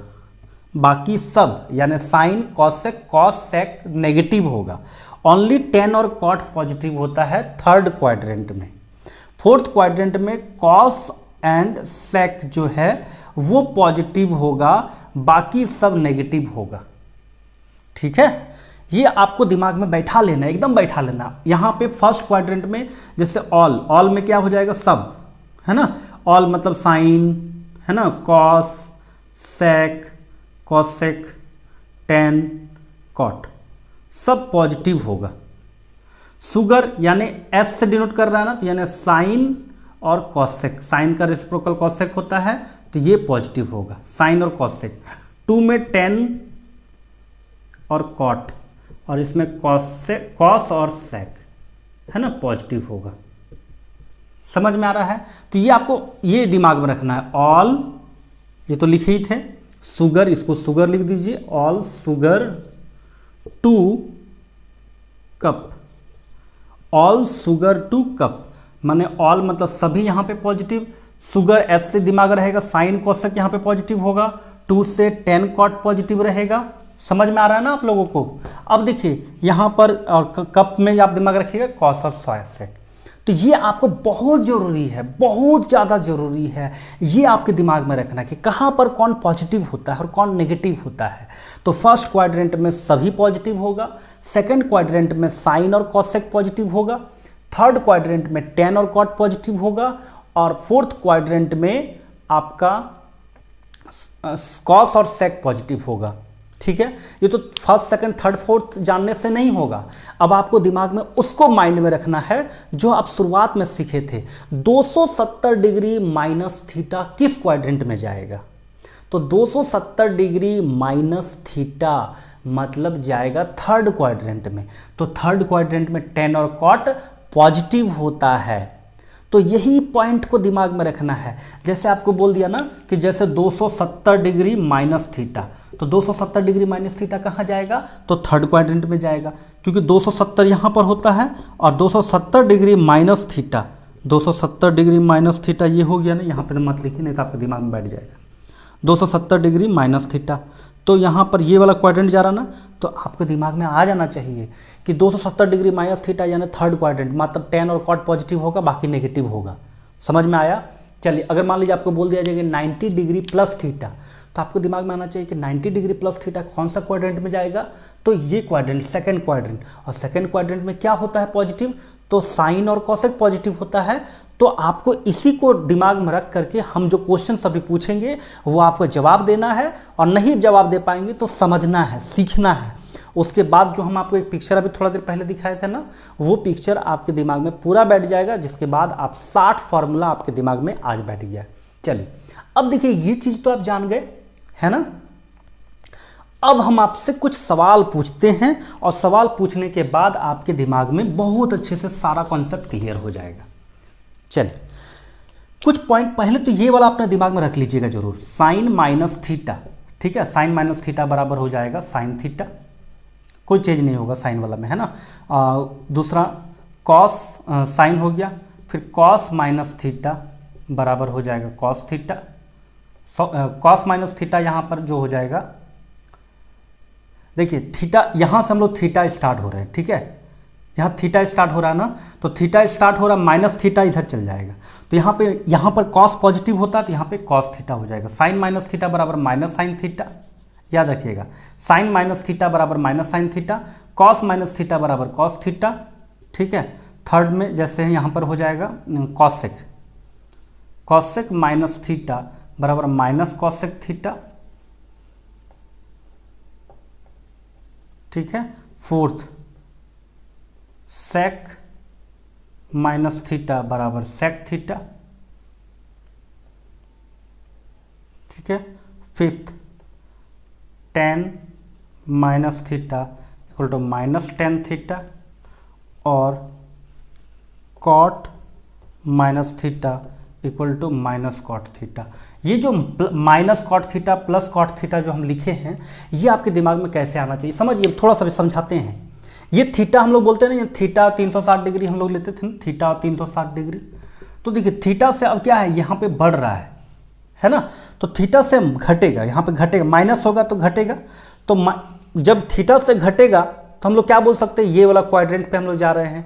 बाकी सब यानी sine cosec cos sec negative होगा। ओनली टेन और कॉट पॉजिटिव होता है थर्ड क्वाड्रेंट में। फोर्थ क्वाड्रेंट में कॉस एंड सेक जो है वो पॉजिटिव होगा, बाकी सब नेगेटिव होगा। ठीक है, ये आपको दिमाग में बैठा लेना, एकदम बैठा लेना। यहां पे फर्स्ट क्वाड्रेंट में जैसे ऑल, ऑल में क्या हो जाएगा, सब है ना, ऑल मतलब साइन है ना, cos sec cosec tan cot सब पॉजिटिव होगा। शुगर यानी एस से डिनोट कर रहा है ना, तो यानी साइन और कॉसेक, साइन का रेसिप्रोकल कॉसेक होता है, तो ये पॉजिटिव होगा, साइन और कॉसेक। 2 में टेन और कॉट, और इसमें कॉस और सेक है ना, पॉजिटिव होगा। समझ में आ रहा है? तो ये आपको ये दिमाग में रखना है। ऑल, ये तो लिखे ही थे, शुगर, इसको शुगर लिख दीजिए, all sugar to cup, all sugar to cup माने ऑल मतलब सभी यहां पे पॉजिटिव, शुगर एस से दिमाग रहेगा, साइन कॉसेक यहां पे पॉजिटिव होगा, 2 से 10 कॉट पॉजिटिव रहेगा। समझ में आ रहा है ना आप लोगों को? अब देखिए यहां पर कप में आप दिमाग रखिएगा कॉस और सेक। तो ये आपको बहुत जरूरी है, बहुत ज़्यादा जरूरी है, ये आपके दिमाग में रखना कि कहाँ पर कौन पॉजिटिव होता है और कौन नेगेटिव होता है। तो फर्स्ट क्वाड्रेंट में सभी पॉजिटिव होगा, सेकंड क्वाड्रेंट में साइन और कॉसेक पॉजिटिव होगा, थर्ड क्वाड्रेंट में टेन और कॉट पॉजिटिव होगा, और फोर्थ क्वाड्रेंट में आपका कॉस और सेक पॉजिटिव होगा। ठीक है, ये तो फर्स्ट सेकंड थर्ड फोर्थ जानने से नहीं होगा। अब आपको दिमाग में उसको माइंड में रखना है जो आप शुरुआत में सीखे थे, 270 डिग्री माइनस थीटा किस क्वाड्रेंट में जाएगा। तो 270 डिग्री माइनस थीटा मतलब जाएगा थर्ड क्वाड्रेंट में। तो थर्ड क्वाड्रेंट में टेन और कॉट पॉजिटिव होता है। तो यही पॉइंट को दिमाग में रखना है। जैसे आपको बोल दिया ना कि जैसे 270 डिग्री माइनस थीटा, तो 270 डिग्री माइनस थीटा कहाँ जाएगा, तो थर्ड क्वाड्रेंट में जाएगा, क्योंकि 270 यहाँ पर होता है और 270 degree minus theta, 270 degree minus theta ये हो गया ना, यहाँ पर मत लिखिए नहीं तो आपके दिमाग में बैठ जाएगा। 270 डिग्री माइनस थीटा, तो यहाँ पर ये वाला क्वाड्रेंट जा रहा ना, तो आपके दिमाग में आ जाना चाहिए कि 270 डिग्री माइनस थीटा यानी थर्ड क्वाड्रेंट, मतलब टेन और कॉट पॉजिटिव होगा, बाकी नेगेटिव होगा। समझ में आया? चलिए अगर मान लीजिए आपको बोल दिया जाएगा 90 डिग्री प्लस थीटा, तो आपको दिमाग में आना चाहिए कि 90 डिग्री प्लस थीटा कौन सा क्वाड्रेंट में जाएगा, तो ये क्वाड्रेंट, सेकंड क्वाड्रेंट। और सेकंड क्वाड्रेंट में क्या होता है पॉजिटिव, तो साइन और कॉसेक पॉजिटिव होता है। तो आपको इसी को दिमाग में रख करके हम जो क्वेश्चन अभी पूछेंगे वो आपको जवाब देना है, और नहीं जवाब दे पाएंगे तो समझना है, सीखना है। उसके बाद जो हम आपको एक पिक्चर अभी थोड़ा देर पहले दिखाए थे ना, वो पिक्चर आपके दिमाग में पूरा बैठ जाएगा, जिसके बाद आप 60 फॉर्मूला आपके दिमाग में आज बैठ गया। चलिए अब देखिए, ये चीज तो आप जान गए है ना। अब हम आपसे कुछ सवाल पूछते हैं, और सवाल पूछने के बाद आपके दिमाग में बहुत अच्छे से सारा कॉन्सेप्ट क्लियर हो जाएगा। चलिए कुछ पॉइंट पहले तो ये वाला अपने दिमाग में रख लीजिएगा जरूर, साइन माइनस थीटा। ठीक है, साइन माइनस थीटा बराबर हो जाएगा साइन थीटा, कोई चेंज नहीं होगा साइन वाला में, है ना। दूसरा कॉस, साइन हो गया, फिर कॉस माइनस थीटा बराबर हो जाएगा cos theta. Cos minus theta यहाँ पर जो हो जाएगा, देखिए थीटा यहाँ से हम लोग थीटा स्टार्ट हो रहे हैं, ठीक है, यहाँ थीटा स्टार्ट हो रहा है ना, तो थीटा स्टार्ट हो रहा है, माइनस थीटा इधर चल जाएगा, तो यहाँ पर कॉस पॉजिटिव होता है तो यहाँ पे कॉस थीटा हो जाएगा। साइन माइनस थीटा बराबर माइनस साइन थीटा, याद रखिएगा, साइन माइनस थीटा बराबर minus sine theta, cos minus theta बराबर कॉस थीटा। ठीक है, थर्ड में जैसे यहाँ पर हो जाएगा कॉसेक, कॉसेक माइनस थीटा बराबर माइनस कॉसेक थीटा। ठीक है, फोर्थ सेक माइनस थीटा बराबर सेक थीटा। ठीक है, fifth tan minus theta equal to minus tan theta, और cot minus theta equal to minus cot theta. ये जो minus cot theta plus cot theta जो हम लिखे हैं, ये आपके दिमाग में कैसे आना चाहिए समझिए, थोड़ा सा भी समझाते हैं। ये थीटा हम लोग बोलते हैं ना, ये थीटा 360 डिग्री हम लोग लेते थे ना, थीटा 360 डिग्री। तो देखिए थीटा से अब क्या है, यहाँ पे बढ़ रहा है ना, तो थीटा से घटेगा, यहाँ पे घटेगा, माइनस होगा तो घटेगा। तो जब थीटा से घटेगा तो हम लोग क्या बोल सकते हैं, ये वाला क्वाड्रेंट पे हम लोग जा रहे हैं।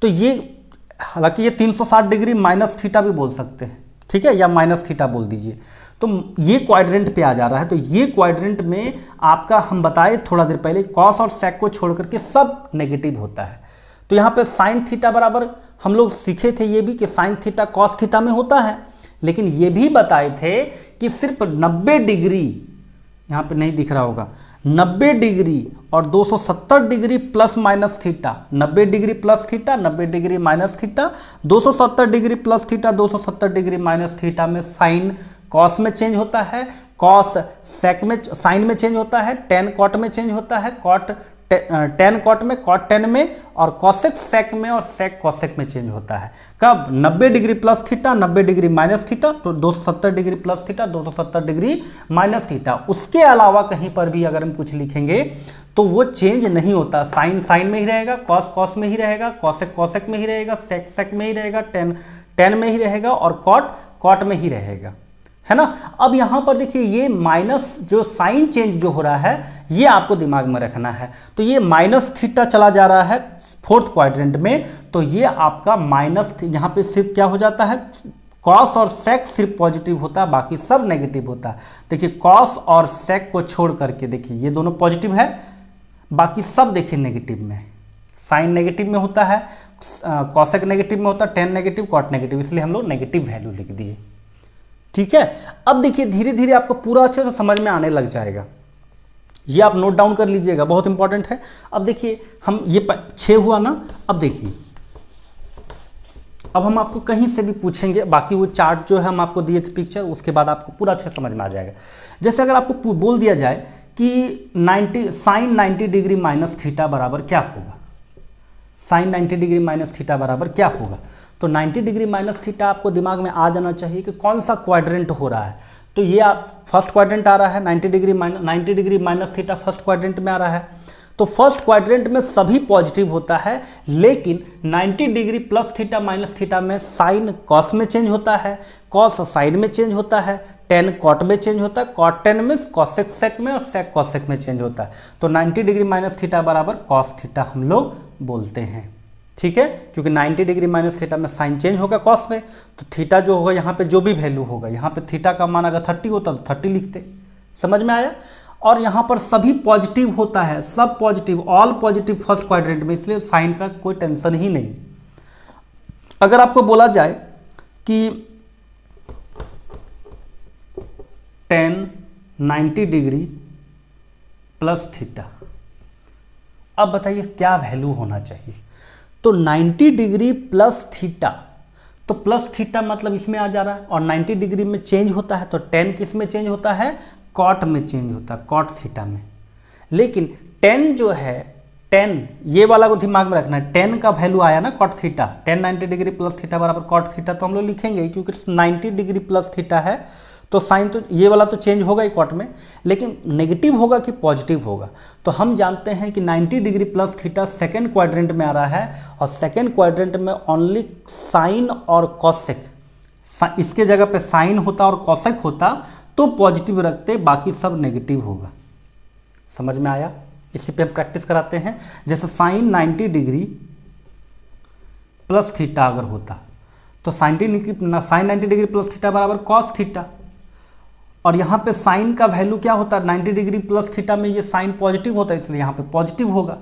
तो ये हालांकि ये 360 डिग्री माइनस थीटा भी बोल सकते हैं, ठीक है, या माइनस थीटा बोल दीजिए। तो ये क्वाड्रेंट पे आ जा रहा है, तो ये क्वाड्रेंट में आपका हम बताए थोड़ा देर पहले, कॉस और सेक को छोड़ करके सब नेगेटिव होता है। तो यहाँ पे साइन थीटा बराबर हम लोग सीखे थे ये भी कि साइन थीटा कॉस थीटा में होता है, लेकिन ये भी बताए थे कि सिर्फ 90 डिग्री, यहाँ पे नहीं दिख रहा होगा, 90 डिग्री और 270 degree plus minus theta, 90 degree plus theta, 90 degree minus theta, 270 degree plus theta, 270 degree minus theta में साइन कॉस में चेंज होता है, कॉस सेक में, साइन में चेंज होता है, टेन कॉट में चेंज होता है, कॉट टेन कॉट में, कॉट टेन में, और कॉसेक सेक में, और सेक कॉसेक में चेंज होता है। कब 90 degree plus theta, 90 degree minus theta, तो 270 degree plus theta, 270 degree minus theta. उसके अलावा कहीं पर भी अगर हम कुछ लिखेंगे तो वो चेंज नहीं होता, साइन साइन में ही रहेगा, कॉस कॉस में ही रहेगा, कॉसेक कॉसेक में ही रहेगा, सेक सेक में ही रहेगा, टेन टेन में ही रहेगा, और कॉट कॉट में ही रहेगा, है ना। अब यहां पर देखिए ये माइनस जो साइन चेंज जो हो रहा है, ये आपको दिमाग में रखना है। तो ये माइनस थीटा चला जा रहा है फोर्थ क्वाड्रेंट में, तो ये आपका माइनस, यहां पे सिर्फ क्या हो जाता है, कॉस और सेक सिर्फ पॉजिटिव होता है, बाकी सब नेगेटिव होता है। देखिए कॉस और सेक को छोड़ करके देखिए ये दोनों पॉजिटिव है, बाकी सब देखिए नेगेटिव में, साइन नेगेटिव में होता है, कॉसेक नेगेटिव में होता है, टेन नेगेटिव, कॉट नेगेटिव, इसलिए हम लोग नेगेटिव वैल्यू लिख दिए। ठीक है, अब देखिए धीरे धीरे आपको पूरा अच्छे से समझ में आने लग जाएगा, ये आप नोट डाउन कर लीजिएगा, बहुत इंपॉर्टेंट है। अब देखिए हम ये 6 हुआ ना, अब देखिए अब हम आपको कहीं से भी पूछेंगे, बाकी वो चार्ट जो है हम आपको दिए थे पिक्चर, उसके बाद आपको पूरा अच्छे समझ में आ जाएगा। जैसे अगर आपको बोल दिया जाए कि 90 साइन 90 डिग्री माइनस थीटा बराबर क्या होगा, साइन 90 डिग्री माइनस थीटा बराबर क्या होगा, तो 90 डिग्री माइनस थीटा आपको दिमाग में आ जाना चाहिए कि कौन सा क्वाड्रेंट हो रहा है। तो ये आप फर्स्ट क्वाड्रेंट आ रहा है, 90 degree minus theta first quadrant में आ रहा है। तो फर्स्ट क्वाड्रेंट में सभी पॉजिटिव होता है, लेकिन 90 degree plus theta minus theta में साइन कॉस में चेंज होता है, कॉस साइन में चेंज होता है, टेन कॉट में चेंज होता है, कॉट टेन में, कॉसेक सेक में, और सेक कॉसेक में चेंज होता है। तो 90 डिग्री माइनस थीटा बराबर कॉस थीटा हम लोग बोलते हैं, ठीक है, क्योंकि 90 डिग्री माइनस थीटा में साइन चेंज होगा कॉस में, तो थीटा जो होगा यहाँ पे जो भी वैल्यू होगा, यहाँ पे थीटा का मान अगर 30 होता तो 30 लिखते, समझ में आया। और यहाँ पर सभी पॉजिटिव होता है, सब positive, all positive first quadrant में, इसलिए साइन का कोई टेंशन ही नहीं। अगर आपको बोला जाए कि tan 90 डिग्री प्लस थीटा, अब बताइए क्या वैल्यू होना चाहिए। तो 90 डिग्री प्लस थीटा, तो प्लस थीटा मतलब इसमें आ जा रहा है, और 90 डिग्री में चेंज होता है, तो tan किस में चेंज होता है, कॉट में चेंज होता है, कॉट थीटा में। लेकिन tan जो है, tan ये वाला को दिमाग में रखना है, tan का वैल्यू आया ना cot theta, tan 90 degree plus theta बराबर कॉट थीटा, तो हम लोग लिखेंगे क्योंकि 90 डिग्री प्लस थीटा है तो साइन तो ये वाला तो चेंज होगा ही कॉट में, लेकिन नेगेटिव होगा कि पॉजिटिव होगा। तो हम जानते हैं कि 90 degree plus theta second quadrant में आ रहा है, और सेकेंड क्वाड्रेंट में ओनली साइन और कॉसेक, इसके जगह पे साइन होता और कॉसेक होता तो पॉजिटिव रखते, बाकी सब नेगेटिव होगा। समझ में आया। इसी पे हम प्रैक्टिस कराते हैं। जैसे साइन 90 डिग्री प्लस थीटा अगर होता तो साइन 90 डिग्री प्लस थीटा बराबर कॉस थीटा, और यहाँ पे साइन का वैल्यू क्या होता है, 90 डिग्री प्लस थीटा में ये साइन पॉजिटिव होता है, इसलिए यहाँ पे पॉजिटिव होगा।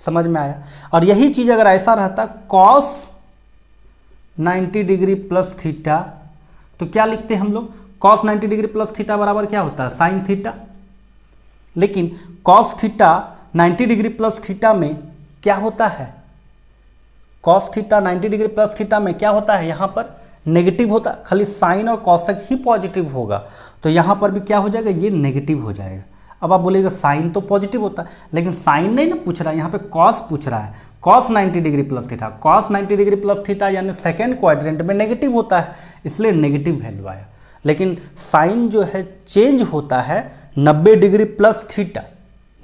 समझ में आया। और यही चीज अगर ऐसा रहता कॉस 90 डिग्री प्लस थीटा, तो क्या लिखते हैं हम लोग, कॉस 90 डिग्री प्लस थीटा बराबर क्या होता है, साइन थीटा। लेकिन cos theta 90 degree plus theta में क्या होता है, cos theta 90 degree plus theta में क्या होता है, यहाँ पर नेगेटिव होता, खाली साइन और कॉसेक ही पॉजिटिव होगा, तो यहाँ पर भी क्या हो जाएगा, ये नेगेटिव हो जाएगा। अब आप बोलेगा साइन तो पॉजिटिव होता है, लेकिन साइन नहीं ना पूछ रहा है, यहाँ पे कॉस पूछ रहा है, cos 90 degree plus theta, cos 90 degree plus theta यानी सेकेंड क्वाड्रेंट में नेगेटिव होता है, इसलिए नेगेटिव वैल्यू आया। लेकिन साइन जो है चेंज होता है 90 degree plus theta,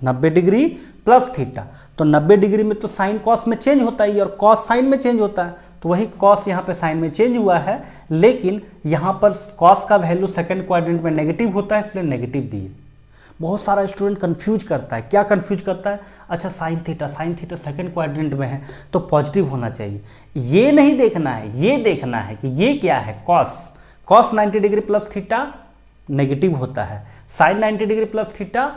90 degree plus theta, तो 90 डिग्री में तो साइन कॉस में चेंज होता है और कॉस साइन में चेंज होता है, तो वही कॉस यहाँ पे साइन में चेंज हुआ है, लेकिन यहाँ पर कॉस का वैल्यू सेकंड क्वाड्रेंट में नेगेटिव होता है, इसलिए नेगेटिव दिए। बहुत सारा स्टूडेंट कंफ्यूज करता है, क्या कंफ्यूज करता है, अच्छा साइन थीटा सेकंड क्वाड्रेंट में है तो पॉजिटिव होना चाहिए, ये नहीं देखना है, ये देखना है कि ये क्या है, cos 90 degree plus theta negative होता है, sine 90 degree plus theta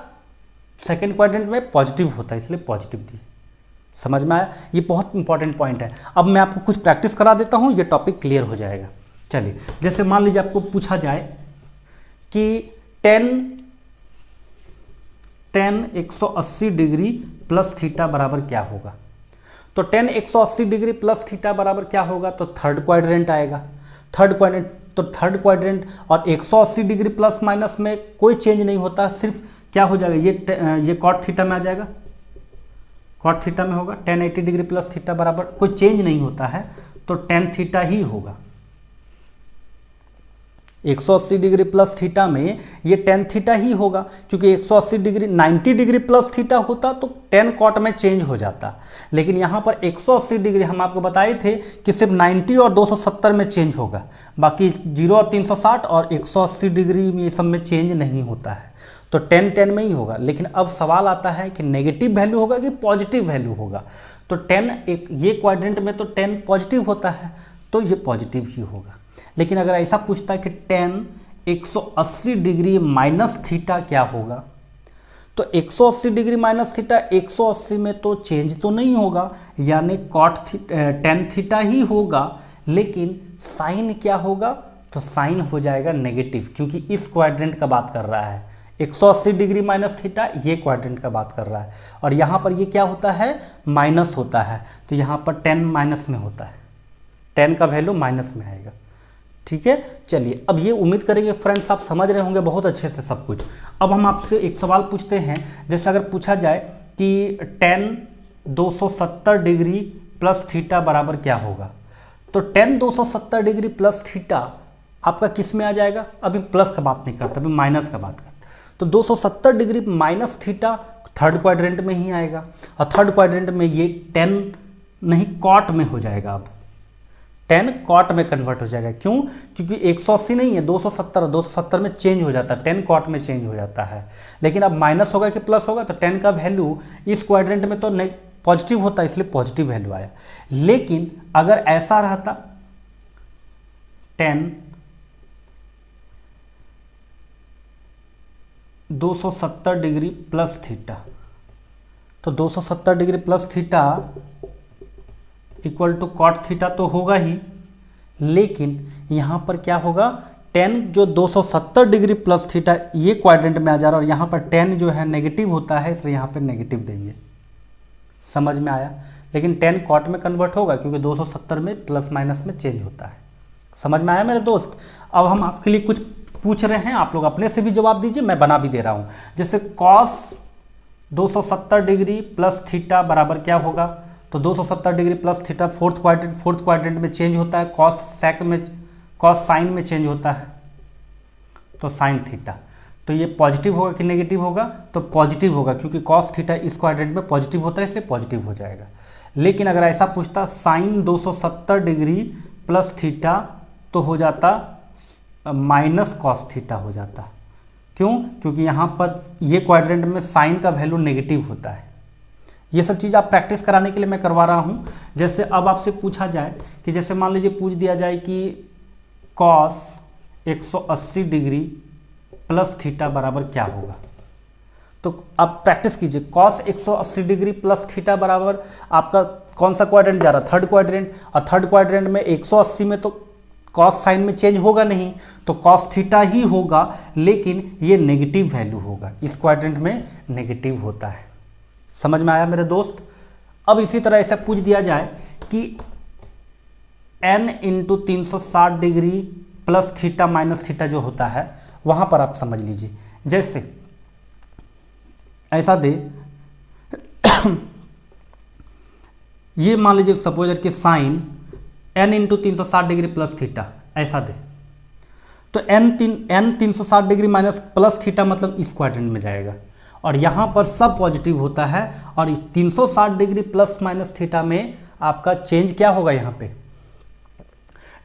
second quadrant में पॉजिटिव होता है, इसलिए पॉजिटिव दिए। समझ में आया। ये बहुत इंपॉर्टेंट पॉइंट है। अब मैं आपको कुछ प्रैक्टिस करा देता हूँ, ये टॉपिक क्लियर हो जाएगा। चलिए, जैसे मान लीजिए आपको पूछा जाए कि tan 180 डिग्री प्लस थीटा बराबर क्या होगा, तो tan 180 डिग्री प्लस थीटा बराबर क्या होगा, तो थर्ड क्वाड्रेंट आएगा। थर्ड क्वाड्रेंट और 180 डिग्री प्लस माइनस में कोई चेंज नहीं होता, सिर्फ क्या हो जाएगा, ये कॉट थीटा में आ जाएगा, कॉट थीटा में होगा। tan 80 डिग्री प्लस थीटा बराबर कोई चेंज नहीं होता है, तो tan थीटा ही होगा। 180 डिग्री प्लस थीटा में ये tan थीटा ही होगा, क्योंकि 180 डिग्री 90 डिग्री प्लस थीटा होता तो tan कॉट में चेंज हो जाता, लेकिन यहाँ पर 180 डिग्री हम आपको बताए थे कि सिर्फ 90 और 270 में चेंज होगा, बाकी 0 और 360 और 180 डिग्री में ये सब में चेंज नहीं होता है, तो tan में ही होगा। लेकिन अब सवाल आता है कि नेगेटिव वैल्यू होगा कि पॉजिटिव वैल्यू होगा, तो tan ये क्वाड्रेंट में तो tan पॉजिटिव होता है, तो ये पॉजिटिव ही होगा। लेकिन अगर ऐसा पूछता है कि tan 180 डिग्री माइनस थीटा क्या होगा, तो 180 डिग्री माइनस थीटा 180 में तो चेंज तो नहीं होगा, यानी tan थीटा ही होगा, लेकिन साइन क्या होगा, तो साइन हो जाएगा नेगेटिव, क्योंकि इस क्वाड्रेंट का बात कर रहा है। 180 डिग्री माइनस थीटा ये क्वाड्रेंट का बात कर रहा है, और यहाँ पर ये क्या होता है, माइनस होता है, तो यहाँ पर tan माइनस में होता है, tan का वैल्यू माइनस में आएगा। ठीक है, चलिए अब ये उम्मीद करेंगे फ्रेंड्स आप समझ रहे होंगे बहुत अच्छे से सब कुछ। अब हम आपसे एक सवाल पूछते हैं, जैसे अगर पूछा जाए कि tan 270 डिग्री प्लस थीटा बराबर क्या होगा, तो tan 270 डिग्री प्लस थीटा आपका किस में आ जाएगा, अभी प्लस का बात नहीं करता, अभी माइनस का बात करता, तो 270 degree minus theta third quadrant में ही आएगा, और थर्ड क्वाड्रेंट में ये tan नहीं कॉट में हो जाएगा, अब tan कॉट में कन्वर्ट हो जाएगा। क्यों, क्योंकि 180 नहीं है, 270 में चेंज हो जाता है, tan कॉट में चेंज हो जाता है। लेकिन अब माइनस होगा कि प्लस होगा, तो tan का वैल्यू इस क्वाड्रेंट में तो नहीं पॉजिटिव होता, इसलिए पॉजिटिव वैल्यू आया। लेकिन अगर ऐसा रहता tan 270 डिग्री प्लस थीटा। तो 270 degree plus theta equal to cot theta तो होगा ही, लेकिन यहाँ पर क्या होगा, tan जो 270 डिग्री प्लस थीटा ये क्वाड्रेंट में आ जा रहा है और यहाँ पर tan जो है नेगेटिव होता है, इसलिए यहाँ पर नेगेटिव देंगे। समझ में आया? लेकिन tan कॉट में कन्वर्ट होगा क्योंकि 270 में प्लस माइनस में चेंज होता है। समझ में आया मेरे दोस्त? अब हम आपके लिए कुछ पूछ रहे हैं, आप लोग अपने से भी जवाब दीजिए, मैं बना भी दे रहा हूँ। जैसे cos 270 डिग्री प्लस थीटा बराबर क्या होगा, तो 270 degree plus theta fourth quadrant में चेंज होता है, कॉस साइन में चेंज होता है, तो साइन थीटा। तो ये पॉजिटिव होगा कि नेगेटिव होगा, तो पॉजिटिव होगा क्योंकि कॉस थीटा इस क्वाड्रेंट में पॉजिटिव होता है, इसलिए पॉजिटिव हो जाएगा। लेकिन अगर ऐसा पूछता साइन 270 डिग्री प्लस थीटा तो हो जाता माइनस कॉस थीटा हो जाता। क्यों? क्योंकि यहाँ पर ये क्वाड्रेंट में साइन का वैल्यू नेगेटिव होता है। ये सब चीज़ आप प्रैक्टिस कराने के लिए मैं करवा रहा हूँ। जैसे अब आपसे पूछा जाए कि जैसे मान लीजिए पूछ दिया जाए कि कॉस 180 डिग्री प्लस थीटा बराबर क्या होगा, तो आप प्रैक्टिस कीजिए। कॉस 180 डिग्री प्लस थीटा बराबर आपका कौन सा क्वाड्रेंट जा रहा है, थर्ड क्वाड्रेंट, और थर्ड क्वाड्रेंट में 180 में तो कॉस साइन में चेंज होगा नहीं, तो कॉस थीटा ही होगा, लेकिन ये नेगेटिव वैल्यू होगा, इस क्वाड्रेंट में नेगेटिव होता है। समझ में आया मेरे दोस्त? अब इसी तरह ऐसा पूछ दिया जाए कि n into 360 degree plus theta minus theta जो होता है, वहां पर आप समझ लीजिए। जैसे ऐसा दे ये मान लीजिए सपोज कि sine n into 360 degree plus theta ऐसा दे, तो n 360 degree minus plus theta मतलब इस क्वाड्रेंट में जाएगा, और यहाँ पर सब पॉजिटिव होता है, और 360 डिग्री प्लस माइनस थीटा में आपका चेंज क्या होगा, यहाँ पे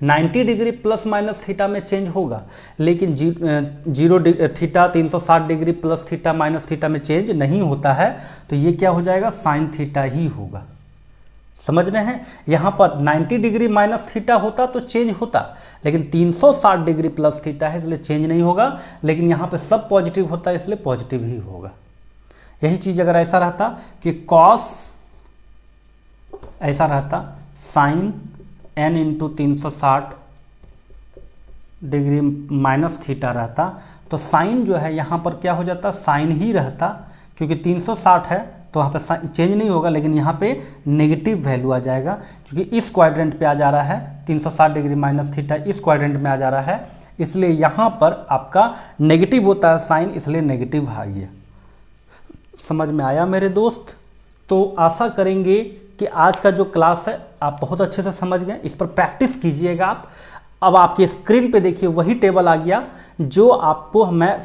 90 डिग्री प्लस माइनस थीटा में चेंज होगा, लेकिन zero theta 360 degree plus theta minus theta में चेंज नहीं होता है, तो ये क्या हो जाएगा, साइन थीटा ही होगा। समझ रहे हैं? यहाँ पर 90 डिग्री माइनस थीटा होता तो चेंज होता, लेकिन 360 डिग्री प्लस थीटा है इसलिए चेंज नहीं होगा, लेकिन यहाँ पे सब पॉजिटिव होता है इसलिए पॉजिटिव ही होगा। यही चीज़ अगर ऐसा रहता कि कॉस ऐसा रहता sine n into 360 degree minus theta रहता, तो साइन जो है यहाँ पर क्या हो जाता, साइन ही रहता, क्योंकि 360 है तो वहाँ पे चेंज नहीं होगा, लेकिन यहाँ पे नेगेटिव वैल्यू आ जाएगा, क्योंकि इस क्वाड्रेंट पे आ जा रहा है 360 डिग्री माइनस थीटा, इस क्वाड्रेंट में आ जा रहा है, इसलिए यहाँ पर आपका नेगेटिव होता है साइन, इसलिए नेगेटिव आ गया। समझ में आया मेरे दोस्त? तो आशा करेंगे कि आज का जो क्लास है आप बहुत अच्छे से समझ गए, इस पर प्रैक्टिस कीजिएगा आप। अब आपकी स्क्रीन पे देखिए वही टेबल आ गया जो आपको मैं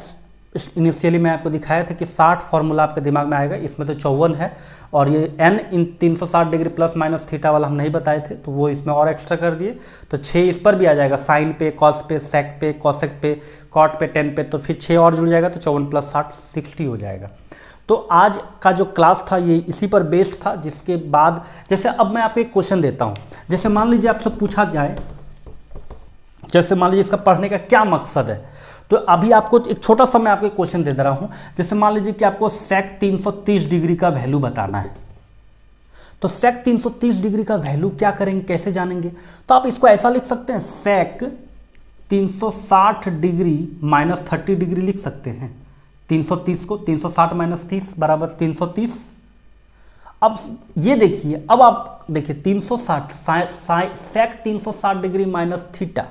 इनिशियली मैं आपको दिखाया था कि 60 फार्मूला आपके दिमाग में आएगा, इसमें तो 54 है, और ये n इन 360 डिग्री प्लस माइनस थीटा वाला हम नहीं बताए थे, तो वो इसमें और एक्स्ट्रा कर दिए, तो 6 इस पर भी आ जाएगा, साइन पे, कॉस पे, सेक पे, कॉसेक पे, कॉट पे, टेन पे, तो फिर 6 और जुड़ जाएगा, तो 54 प्लस 60 60 हो जाएगा। तो आज का जो क्लास था ये इसी पर बेस्ड था। जिसके बाद जैसे अब मैं आपको एक क्वेश्चन देता हूँ, जैसे मान लीजिए आपसे पूछा जाए, जैसे मान लीजिए इसका पढ़ने का क्या मकसद है, तो अभी आपको एक छोटा सा मैं आपको क्वेश्चन दे रहा हूं। जैसे मान लीजिए कि आपको सेक 330 डिग्री का वैल्यू बताना है, तो सेक 330 डिग्री का वैल्यू क्या करेंगे, कैसे जानेंगे, तो आप इसको ऐसा लिख सकते हैं, सेक 360 डिग्री माइनस 30 डिग्री लिख सकते हैं। 330 को 360 माइनस 30 बराबर 330। अब ये देखिए, अब आप देखिए 360 सेक 360 डिग्री माइनस थीटा,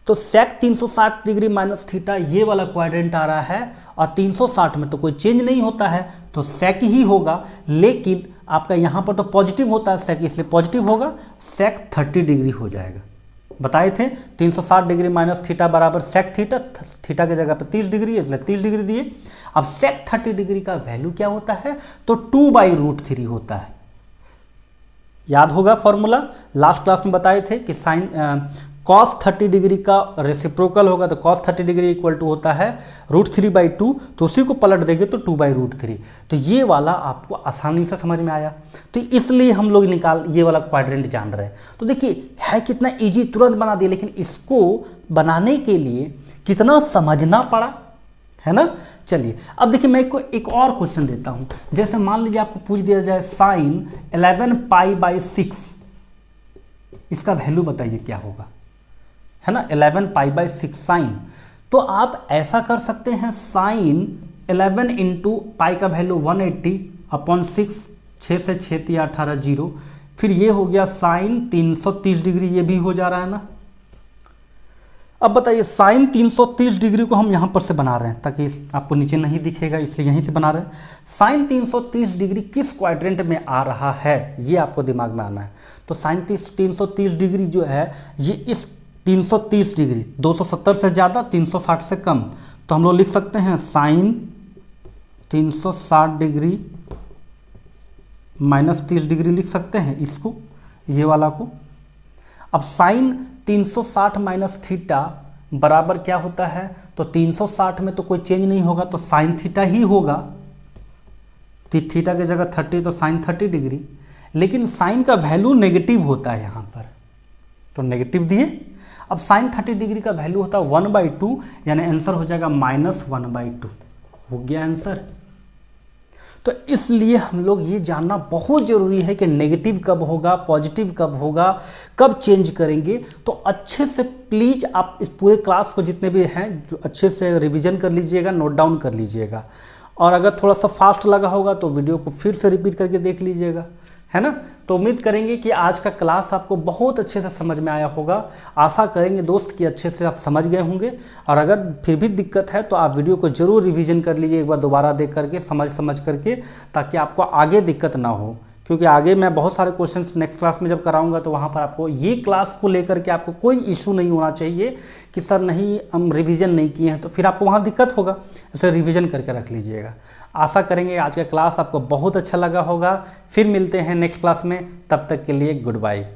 तो सेक 360 डिग्री माइनस थीटा ये वाला क्वाड्रेंट आ रहा है, और 360 में तो कोई चेंज नहीं होता है तो सेक ही होगा, लेकिन आपका यहाँ पर तो पॉजिटिव होता है सेक, इसलिए पॉजिटिव होगा, सेक 30 डिग्री हो जाएगा। बताए थे 360 डिग्री माइनस थीटा बराबर सेक थीटा, थीटा की जगह पर 30 डिग्री है इसलिए 30 डिग्री दिए। अब सेक 30 डिग्री का वैल्यू क्या होता है, तो 2/√3 होता है। याद होगा फॉर्मूला, लास्ट क्लास में बताए थे कि साइन cos 30 डिग्री का रेसिप्रोकल होगा, तो cos 30 डिग्री इक्वल टू होता है √3/2, तो उसी को पलट देंगे तो 2/√3। तो ये वाला आपको आसानी से समझ में आया, तो इसलिए हम लोग ये वाला क्वाड्रेंट जान रहे हैं। तो देखिए है कितना इजी, तुरंत बना दिया, लेकिन इसको बनाने के लिए कितना समझना पड़ा, है ना। चलिए अब देखिए मैं एक और क्वेश्चन देता हूं। जैसे मान लीजिए आपको पूछ दिया जाए साइन 11 पाई बाई 6, इसका वैल्यू बताइए क्या होगा, है ना। 11 पाई बाई 6 साइन, तो आप ऐसा कर सकते हैं साइन 11 इंटू पाई का वैल्यू 180 अपॉन 6, 6 से 6 दिया 18 जीरो, फिर ये हो गया साइन 330 डिग्री, ये भी हो जा रहा है ना। अब बताइए साइन 330 डिग्री को हम यहाँ पर से बना रहे हैं ताकि आपको नीचे नहीं दिखेगा, इसलिए यहीं से बना रहे हैं। साइन 330 डिग्री किस क्वाड्रेंट में आ रहा है ये आपको दिमाग में आना है। तो साइन 330 डिग्री जो है ये इस 330 डिग्री 270 से ज़्यादा 360 से कम, तो हम लोग लिख सकते हैं साइन 360 डिग्री माइनस 30 डिग्री लिख सकते हैं इसको, ये वाला को। अब साइन 360 माइनस थीटा बराबर क्या होता है, तो 360 में तो कोई चेंज नहीं होगा तो साइन थीटा ही होगा, थीटा की जगह 30 तो साइन 30 डिग्री। लेकिन साइन का वैल्यू नेगेटिव होता है यहाँ पर, तो नेगेटिव दिए। अब साइन 30 डिग्री का वैल्यू होता है 1/2, यानी आंसर हो जाएगा -1/2, हो गया आंसर। तो इसलिए हम लोग ये जानना बहुत ज़रूरी है कि नेगेटिव कब होगा, पॉजिटिव कब होगा, कब चेंज करेंगे। तो अच्छे से प्लीज़ आप इस पूरे क्लास को जितने भी हैं जो अच्छे से रिवीजन कर लीजिएगा, नोट डाउन कर लीजिएगा, और अगर थोड़ा सा फास्ट लगा होगा तो वीडियो को फिर से रिपीट करके देख लीजिएगा, है ना। तो उम्मीद करेंगे कि आज का क्लास आपको बहुत अच्छे से समझ में आया होगा। आशा करेंगे दोस्त कि अच्छे से आप समझ गए होंगे, और अगर फिर भी दिक्कत है तो आप वीडियो को ज़रूर रिवीजन कर लीजिए एक बार दोबारा देख करके, समझ करके, ताकि आपको आगे दिक्कत ना हो। क्योंकि आगे मैं बहुत सारे क्वेश्चंस नेक्स्ट क्लास में जब कराऊंगा तो वहाँ पर आपको ये क्लास को लेकर के आपको कोई इशू नहीं होना चाहिए कि सर नहीं हम रिवीजन नहीं किए हैं, तो फिर आपको वहाँ दिक्कत होगा। इसे रिवीजन करके रख लीजिएगा। आशा करेंगे आज का क्लास आपको बहुत अच्छा लगा होगा। फिर मिलते हैं नेक्स्ट क्लास में, तब तक के लिए गुड बाय।